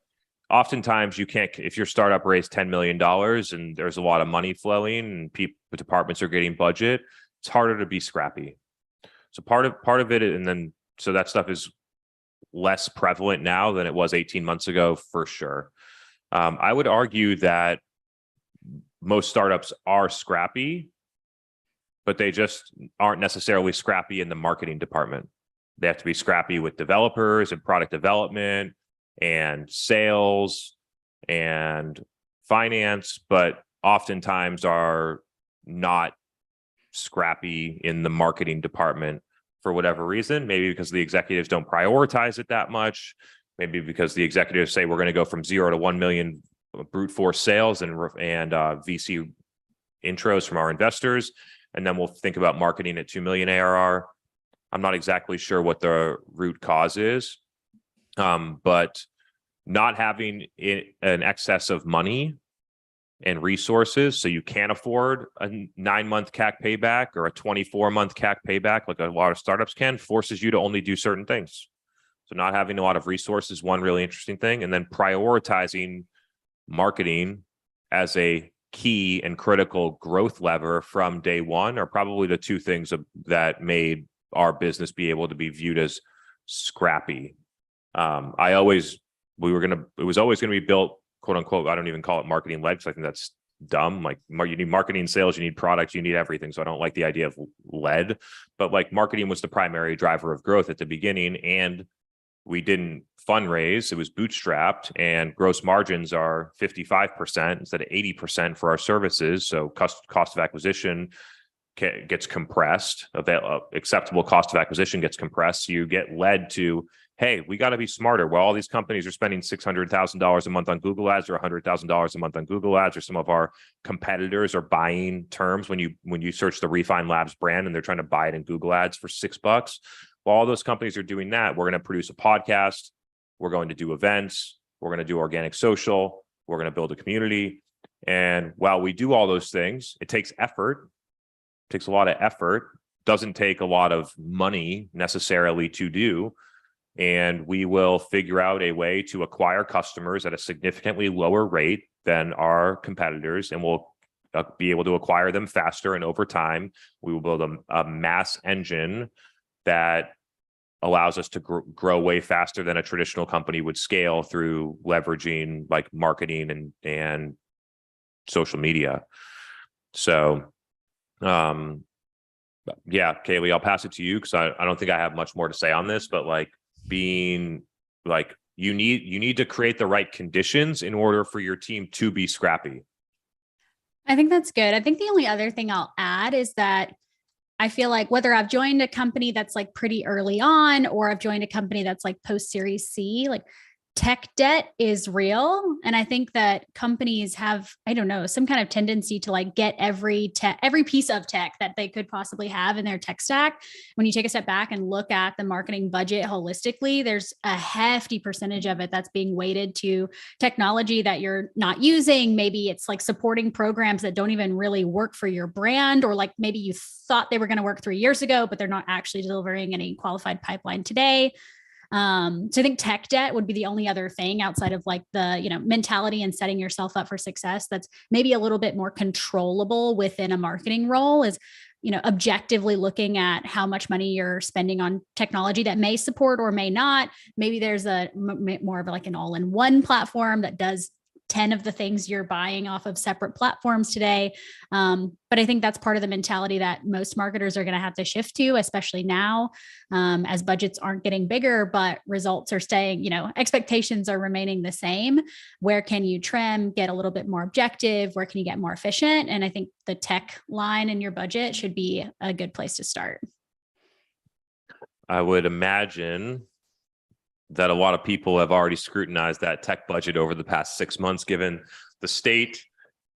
oftentimes you can't, if your startup raised $10 million and there's a lot of money flowing and departments are getting budget, it's harder to be scrappy. So part of it, and then so that stuff is less prevalent now than it was 18 months ago for sure. I would argue that most startups are scrappy, but they just aren't necessarily scrappy in the marketing department. They have to be scrappy with developers and product development and sales and finance, but oftentimes are not scrappy in the marketing department for whatever reason. Maybe because the executives don't prioritize it that much. Maybe because the executives say we're going to go from 0 to 1 million brute force sales and VC intros from our investors, and then we'll think about marketing at 2 million ARR. I'm not exactly sure what the root cause is, but not having an excess of money and resources, so you can't afford a 9-month CAC payback or a 24-month CAC payback like a lot of startups can, forces you to only do certain things. So not having a lot of resources, one really interesting thing, and then prioritizing marketing as a key and critical growth lever from day one are probably the two things that made our business be able to be viewed as scrappy. It was always going to be built, quote unquote. I don't even call it marketing led, because I think that's dumb. Like, you need marketing, sales, you need products, you need everything. So I don't like the idea of led, but like marketing was the primary driver of growth at the beginning, and we didn't fundraise. It was bootstrapped, and gross margins are 55% instead of 80% for our services. So cost of acquisition gets compressed. Acceptable cost of acquisition gets compressed. So you get led to, hey, we got to be smarter. Well, all these companies are spending $600,000 a month on Google ads, or $100,000 a month on Google ads, or some of our competitors are buying terms when you search the Refine Labs brand and they're trying to buy it in Google ads for $6. While all those companies are doing that, we're going to produce a podcast. We're going to do events. We're going to do organic social. We're going to build a community. And while we do all those things, it takes effort. It takes a lot of effort. Doesn't take a lot of money necessarily to do. And we will figure out a way to acquire customers at a significantly lower rate than our competitors, and we'll be able to acquire them faster. And over time, we will build a mass engine that allows us to grow way faster than a traditional company would scale through leveraging like marketing and social media. So, yeah, Kaylee, I'll pass it to you, because I don't think I have much more to say on this, but like being like, you need to create the right conditions in order for your team to be scrappy. I think that's good. I think the only other thing I'll add is that I feel like whether I've joined a company that's like pretty early on, or I've joined a company that's like post Series C, like tech debt is real. And I think that companies have, I don't know, some kind of tendency to like get every piece of tech that they could possibly have in their tech stack. When you take a step back and look at the marketing budget holistically, there's a hefty percentage of it that's being weighted to technology that you're not using. Maybe it's like supporting programs that don't even really work for your brand, or like maybe you thought they were going to work 3 years ago, but they're not actually delivering any qualified pipeline today. So I think tech debt would be the only other thing outside of like the, mentality and setting yourself up for success that's maybe a little bit more controllable within a marketing role, is, objectively looking at how much money you're spending on technology that may support or may not. Maybe there's a more of like an all-in-one platform that does 10 of the things you're buying off of separate platforms today. But I think that's part of the mentality that most marketers are going to have to shift to, especially now, as budgets aren't getting bigger, but results are staying, expectations are remaining the same. Where can you trim, get a little bit more objective? Where can you get more efficient? And I think the tech line in your budget should be a good place to start. I would imagine that a lot of people have already scrutinized that tech budget over the past 6 months, given the state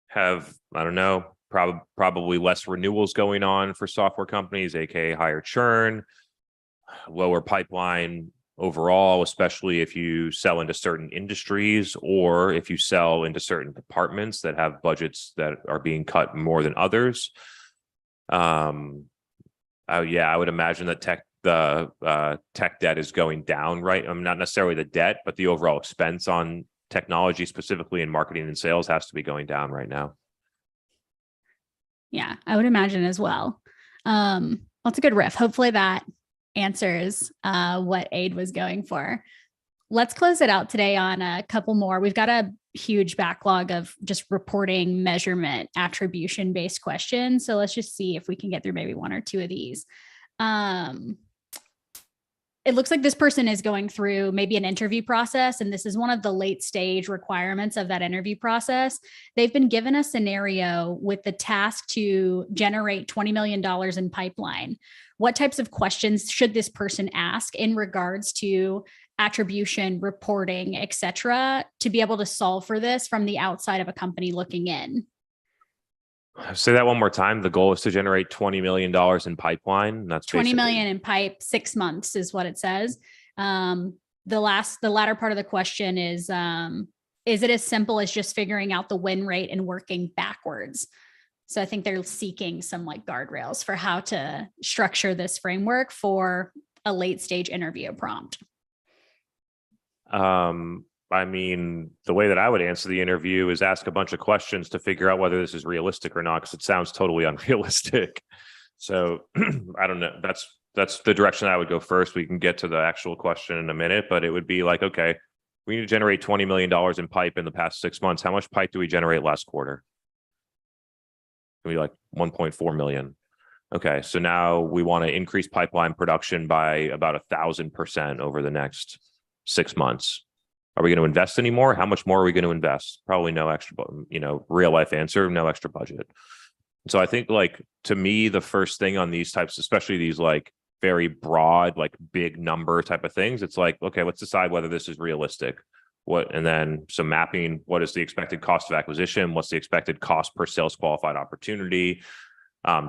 have, I don't know, probably less renewals going on for software companies, aka higher churn, lower pipeline overall, especially if you sell into certain industries or if you sell into certain departments that have budgets that are being cut more than others. I would imagine that the tech debt is going down, right? Not necessarily the debt, but the overall expense on technology, specifically in marketing and sales, has to be going down right now. Yeah, I would imagine as well. That's a good riff. Hopefully that answers what Aid was going for. Let's close it out today on a couple more. We've got a huge backlog of just reporting, measurement, attribution based questions. So let's just see if we can get through maybe one or two of these. It looks like this person is going through maybe an interview process, and this is one of the late stage requirements of that interview process. They've been given a scenario with the task to generate $20 million in pipeline. What types of questions should this person ask in regards to attribution, reporting, et cetera, to be able to solve for this from the outside of a company looking in? Say that one more time. The goal is to generate $20 million in pipeline. That's 20 million in pipe, 6 months is what it says. The latter part of the question is it as simple as just figuring out the win rate and working backwards? So I think they're seeking some like guardrails for how to structure this framework for a late stage interview prompt. I mean, the way that I would answer the interview is ask a bunch of questions to figure out whether this is realistic or not, because it sounds totally unrealistic. So I don't know. That's the direction I would go first. We can get to the actual question in a minute, but it would be like, okay, we need to generate $20 million in pipe in the past 6 months. How much pipe do we generate last quarter? It'd be like 1.4 million. Okay, so now we want to increase pipeline production by about 1,000% over the next 6 months. Are we going to invest anymore? How much more are we going to invest? Probably no extra, real life answer, no extra budget. So I think like, to me, the first thing on these types, especially these like very broad, like big number type of things, it's like, okay, let's decide whether this is realistic. And then some mapping, what is the expected cost of acquisition? What's the expected cost per sales qualified opportunity?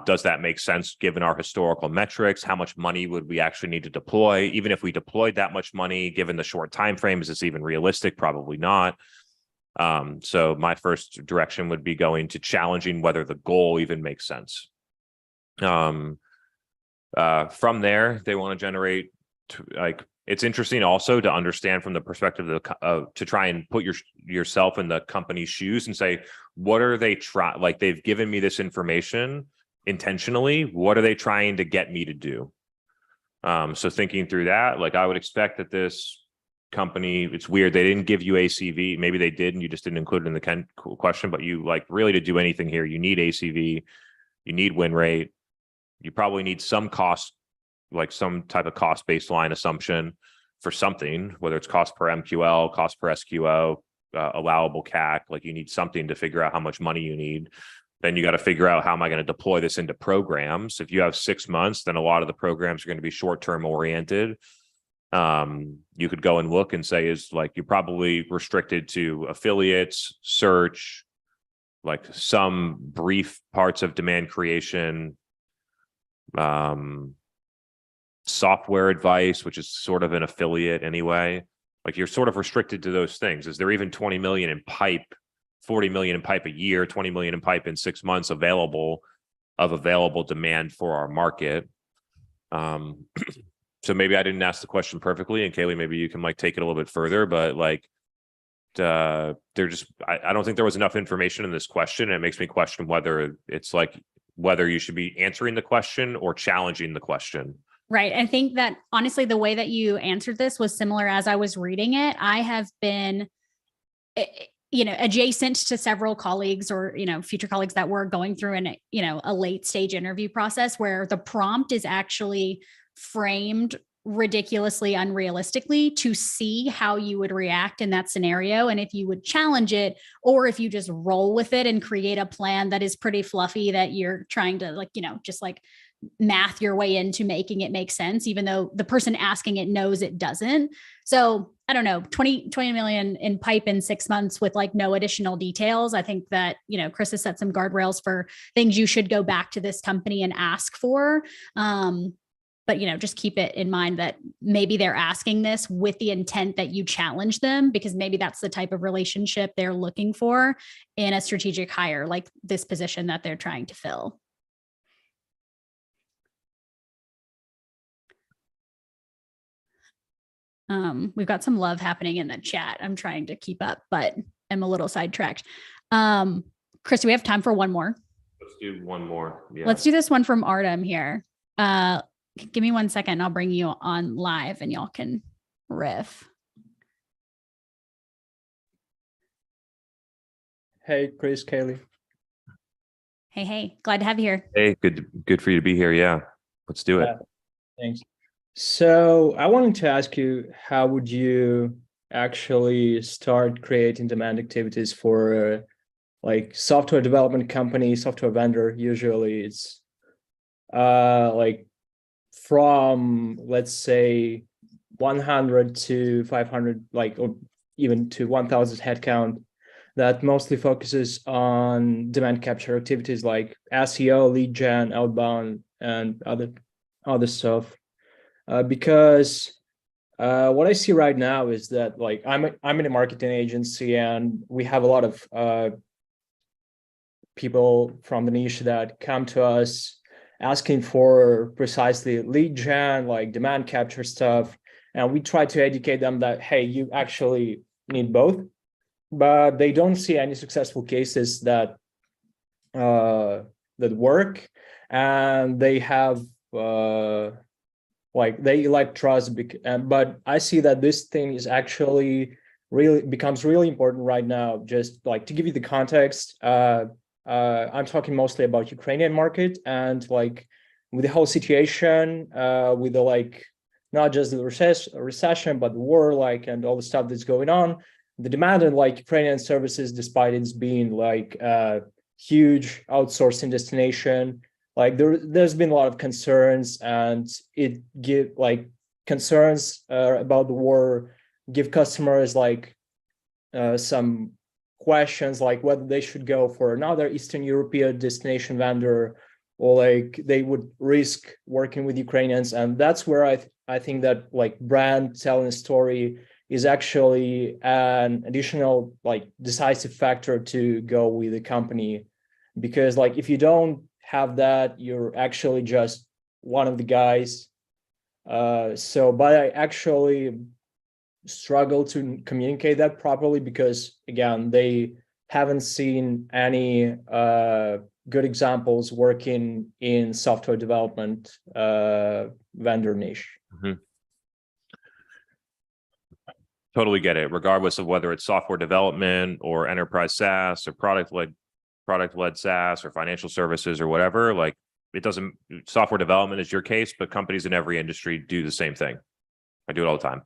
Does that make sense given our historical metrics? How much money would we actually need to deploy? Even if we deployed that much money, given the short time frame, is this even realistic? Probably not. So my first direction would be going to challenging whether the goal even makes sense. From there, they want to generate it's interesting also to understand from the perspective of to try and put yourself in the company's shoes and say, what are they like they've given me this information intentionally, what are they trying to get me to do? So thinking through that, like I would expect that this company, it's weird, they didn't give you ACV. Maybe they did and you just didn't include it in the question, but you like really to do anything here, you need ACV, you need win rate, you probably need some cost, like some type of cost baseline assumption for something, whether it's cost per MQL, cost per SQO, allowable CAC, like you need something to figure out how much money you need. Then you got to figure out how am I going to deploy this into programs. If you have 6 months, then a lot of the programs are going to be short-term oriented. You could go and look and say, is like, you're probably restricted to affiliates, search, like some brief parts of demand creation, software advice, which is sort of an affiliate anyway. Like you're sort of restricted to those things. Is there even 20 million in pipe, 40 million in pipe a year, 20 million in pipe in 6 months available demand for our market? So maybe I didn't ask the question perfectly, and Kaylee, maybe you can like take it a little bit further, but like I don't think there was enough information in this question. And it makes me question whether it's like, whether you should be answering the question or challenging the question. Right. I think that honestly, the way that you answered this was similar as I was reading it. I have been, adjacent to several colleagues or, future colleagues that were going through a late stage interview process where the prompt is actually framed ridiculously unrealistically to see how you would react in that scenario. And if you would challenge it, or if you just roll with it and create a plan that is pretty fluffy that you're trying to just math your way into making it make sense, even though the person asking it knows it doesn't. So I don't know, 20 million in pipe in 6 months with like no additional details. I think that, Chris has set some guardrails for things you should go back to this company and ask for. But, just keep it in mind that maybe they're asking this with the intent that you challenge them, because maybe that's the type of relationship they're looking for in a strategic hire, like this position that they're trying to fill. We've got some love happening in the chat. I'm trying to keep up, but I'm a little sidetracked. Chris, do we have time for one more? Let's do one more. Yeah. Let's do this one from Artem here. Give me 1 second. I'll bring you on live and y'all can riff. Hey, Chris, Kaylee. Hey, glad to have you here. Hey, good for you to be here. Yeah, let's do it. Yeah, thanks. So I wanted to ask you, how would you actually start creating demand activities for like software development company, software vendor? Usually it's like from, let's say, 100 to 500, like, or even to 1,000 headcount, that mostly focuses on demand capture activities like SEO, lead gen, outbound, and other stuff. Because what I see right now is that, like, I'm in a marketing agency, and we have a lot of people from the niche that come to us asking for precisely lead gen, like demand capture stuff, and we try to educate them that, hey, you actually need both, but they don't see any successful cases that work, and they have like they like trust. But I see that this thing is actually really becomes really important right now. Just like to give you the context, I'm talking mostly about Ukrainian market, and like with the whole situation, with the like not just the recession, but the war, like, and all the stuff that's going on, the demand on like Ukrainian services, despite it's being like a huge outsourcing destination, like there's been a lot of concerns, and it give like concerns about the war give customers like some questions, like whether they should go for another Eastern European destination vendor, or like they would risk working with Ukrainians. And that's where I think that like brand telling a story is actually an additional like decisive factor to go with the company. Because like if you don't have that, you're actually just one of the guys. But I actually struggle to communicate that properly, because again, they haven't seen any good examples working in software development vendor niche. Mm-hmm. Totally get it. Regardless of whether it's software development or enterprise SaaS or product-led SaaS or financial services or whatever, like it doesn't, software development is your case, but companies in every industry do the same thing. I do it all the time.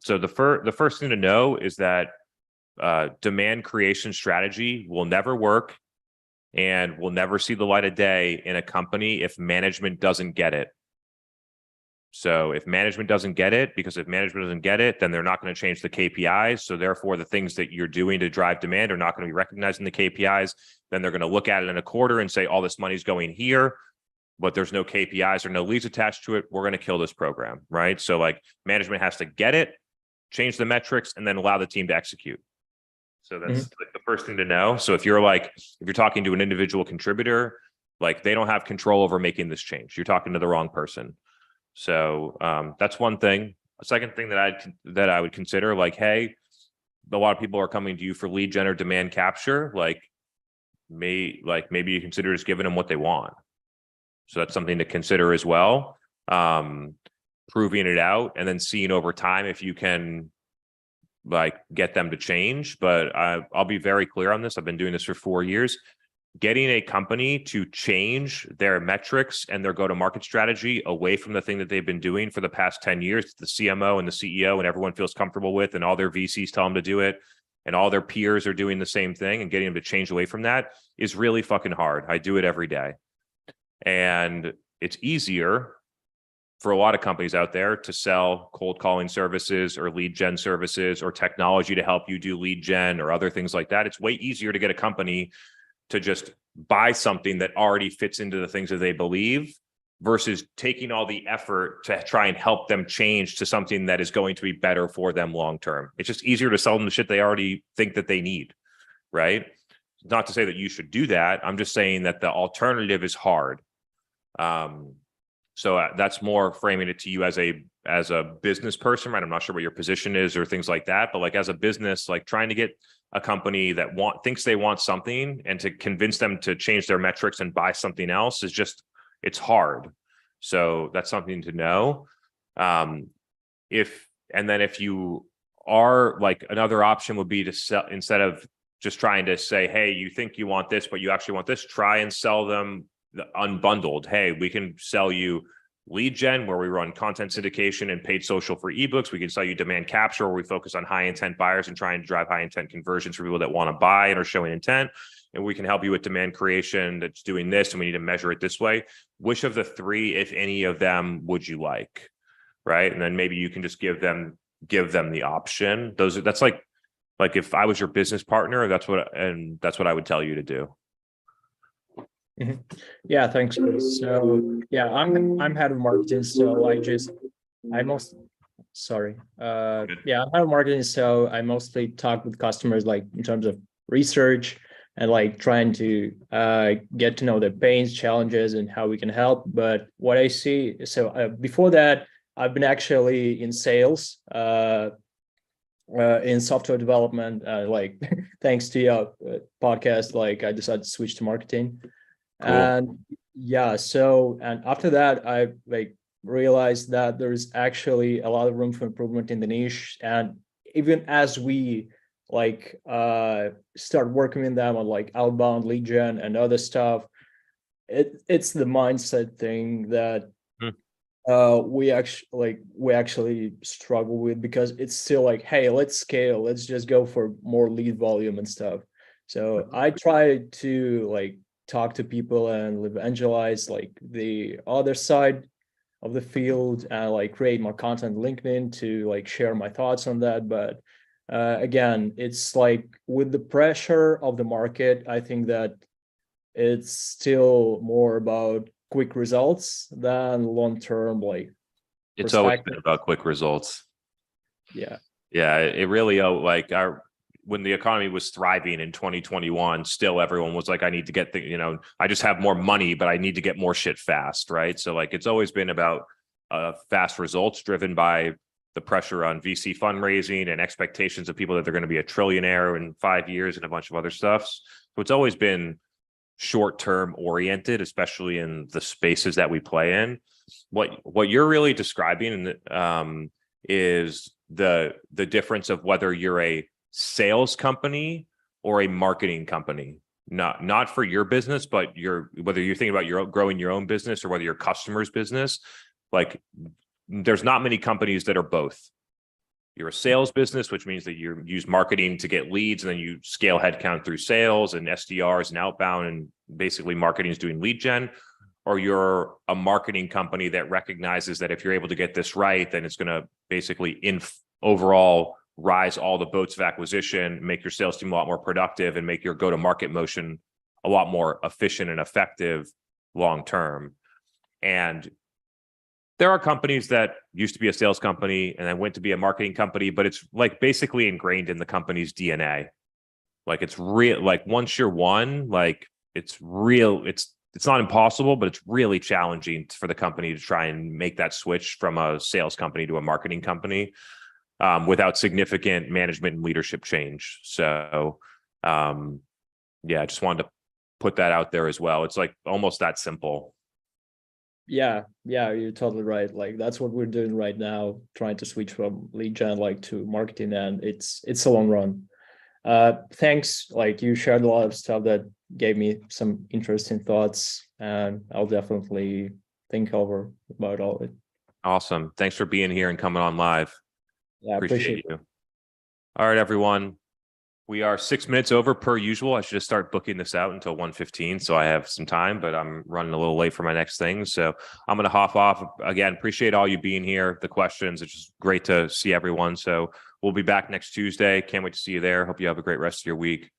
So the first thing to know is that demand creation strategy will never work and will never see the light of day in a company if management doesn't get it. So if management doesn't get it, because if management doesn't get it, then they're not going to change the KPIs. So therefore, the things that you're doing to drive demand are not going to be recognized in the KPIs. Then they're going to look at it in a quarter and say, all this money's going here, but there's no KPIs or no leads attached to it. We're going to kill this program, right? So like management has to get it, change the metrics, and then allow the team to execute. So that's like the first thing to know. So if you're talking to an individual contributor, like they don't have control over making this change. You're talking to the wrong person. So that's one thing. A second thing that I would consider, like, hey, a lot of people are coming to you for lead gen or demand capture. Maybe you consider just giving them what they want. So that's something to consider as well. Proving it out and then seeing over time if you can like get them to change. But I'll be very clear on this. I've been doing this for 4 years. Getting a company to change their metrics and their go-to-market strategy away from the thing that they've been doing for the past 10 years, the CMO and the CEO and everyone feels comfortable with, and all their VCs tell them to do it, and all their peers are doing the same thing, and getting them to change away from that is really fucking hard. I do it every day. And it's easier for a lot of companies out there to sell cold calling services or lead gen services or technology to help you do lead gen or other things like that. It's way easier to get a company to just buy something that already fits into the things that they believe versus taking all the effort to try and help them change to something that is going to be better for them long term. It's just easier to sell them the shit they already think that they need, right? Not to say that you should do that. I'm just saying that the alternative is hard. So that's more framing it to you as a business person, right? I'm not sure what your position is or things like that, but like as a business, like trying to get a company that thinks they want something and to convince them to change their metrics and buy something else is just, it's hard. So that's something to know. If you are like, another option would be to sell, instead of just trying to say, hey, you think you want this, but you actually want this, try and sell them the unbundled. Hey, we can sell you lead gen where we run content syndication and paid social for ebooks. We can sell you demand capture where we focus on high intent buyers and trying to drive high intent conversions for people that want to buy and are showing intent. And we can help you with demand creation that's doing this, and we need to measure it this way. Which of the three, if any of them, would you like? Right. And then maybe you can just give them the option. That's like if I was your business partner, that's what I would tell you to do. Mhm. Yeah, thanks, Chris. So yeah, I'm head of marketing, so I'm head of marketing, so I mostly talk with customers like in terms of research and like trying to get to know their pains, challenges, and how we can help. But what I see, before that, I've been actually in sales, in software development. Like thanks to your podcast, like I decided to switch to marketing. Cool. And yeah, and after that, I like realized that there's actually a lot of room for improvement in the niche. And even as we like start working with them on like outbound lead gen and other stuff, it's the mindset thing that we actually struggle with, because it's still like, hey, let's scale, let's just go for more lead volume and stuff. So I try to like talk to people and evangelize like the other side of the field and like create more content on LinkedIn to like share my thoughts on that. But again, it's like with the pressure of the market, I think that it's still more about quick results than long-term like it's always been about quick results. Yeah it really when the economy was thriving in 2021, still everyone was like, I need to get I just have more money, but I need to get more shit fast, right? So like it's always been about fast results driven by the pressure on VC fundraising and expectations of people that they're going to be a trillionaire in 5 years and a bunch of other stuff. So it's always been short-term oriented, especially in the spaces that we play in. What you're really describing is the difference of whether you're a sales company or a marketing company, not for your business, but whether you're thinking about growing your own business or whether your customer's business. Like there's not many companies that are both. You're a sales business, which means that you use marketing to get leads, and then you scale headcount through sales and SDRs and outbound, and basically marketing is doing lead gen. Or you're a marketing company that recognizes that if you're able to get this right, then it's going to basically overall rise all the boats of acquisition, make your sales team a lot more productive, and make your go-to-market motion a lot more efficient and effective long-term. And there are companies that used to be a sales company and then went to be a marketing company, but it's like basically ingrained in the company's DNA. Like it's real, like once you're one, like it's real, it's not impossible, but it's really challenging for the company to try and make that switch from a sales company to a marketing company without significant management and leadership change. So I just wanted to put that out there as well. It's like almost that simple. Yeah, you're totally right. Like that's what we're doing right now, trying to switch from lead gen like to marketing, and it's a long run. Thanks. Like you shared a lot of stuff that gave me some interesting thoughts, and I'll definitely think over about all of it. Awesome. Thanks for being here and coming on live. Yeah, appreciate you. All right, everyone. We are 6 minutes over per usual. I should just start booking this out until 1:15, so I have some time, but I'm running a little late for my next thing. So I'm going to hop off. Again, appreciate all you being here, the questions. It's just great to see everyone. So we'll be back next Tuesday. Can't wait to see you there. Hope you have a great rest of your week.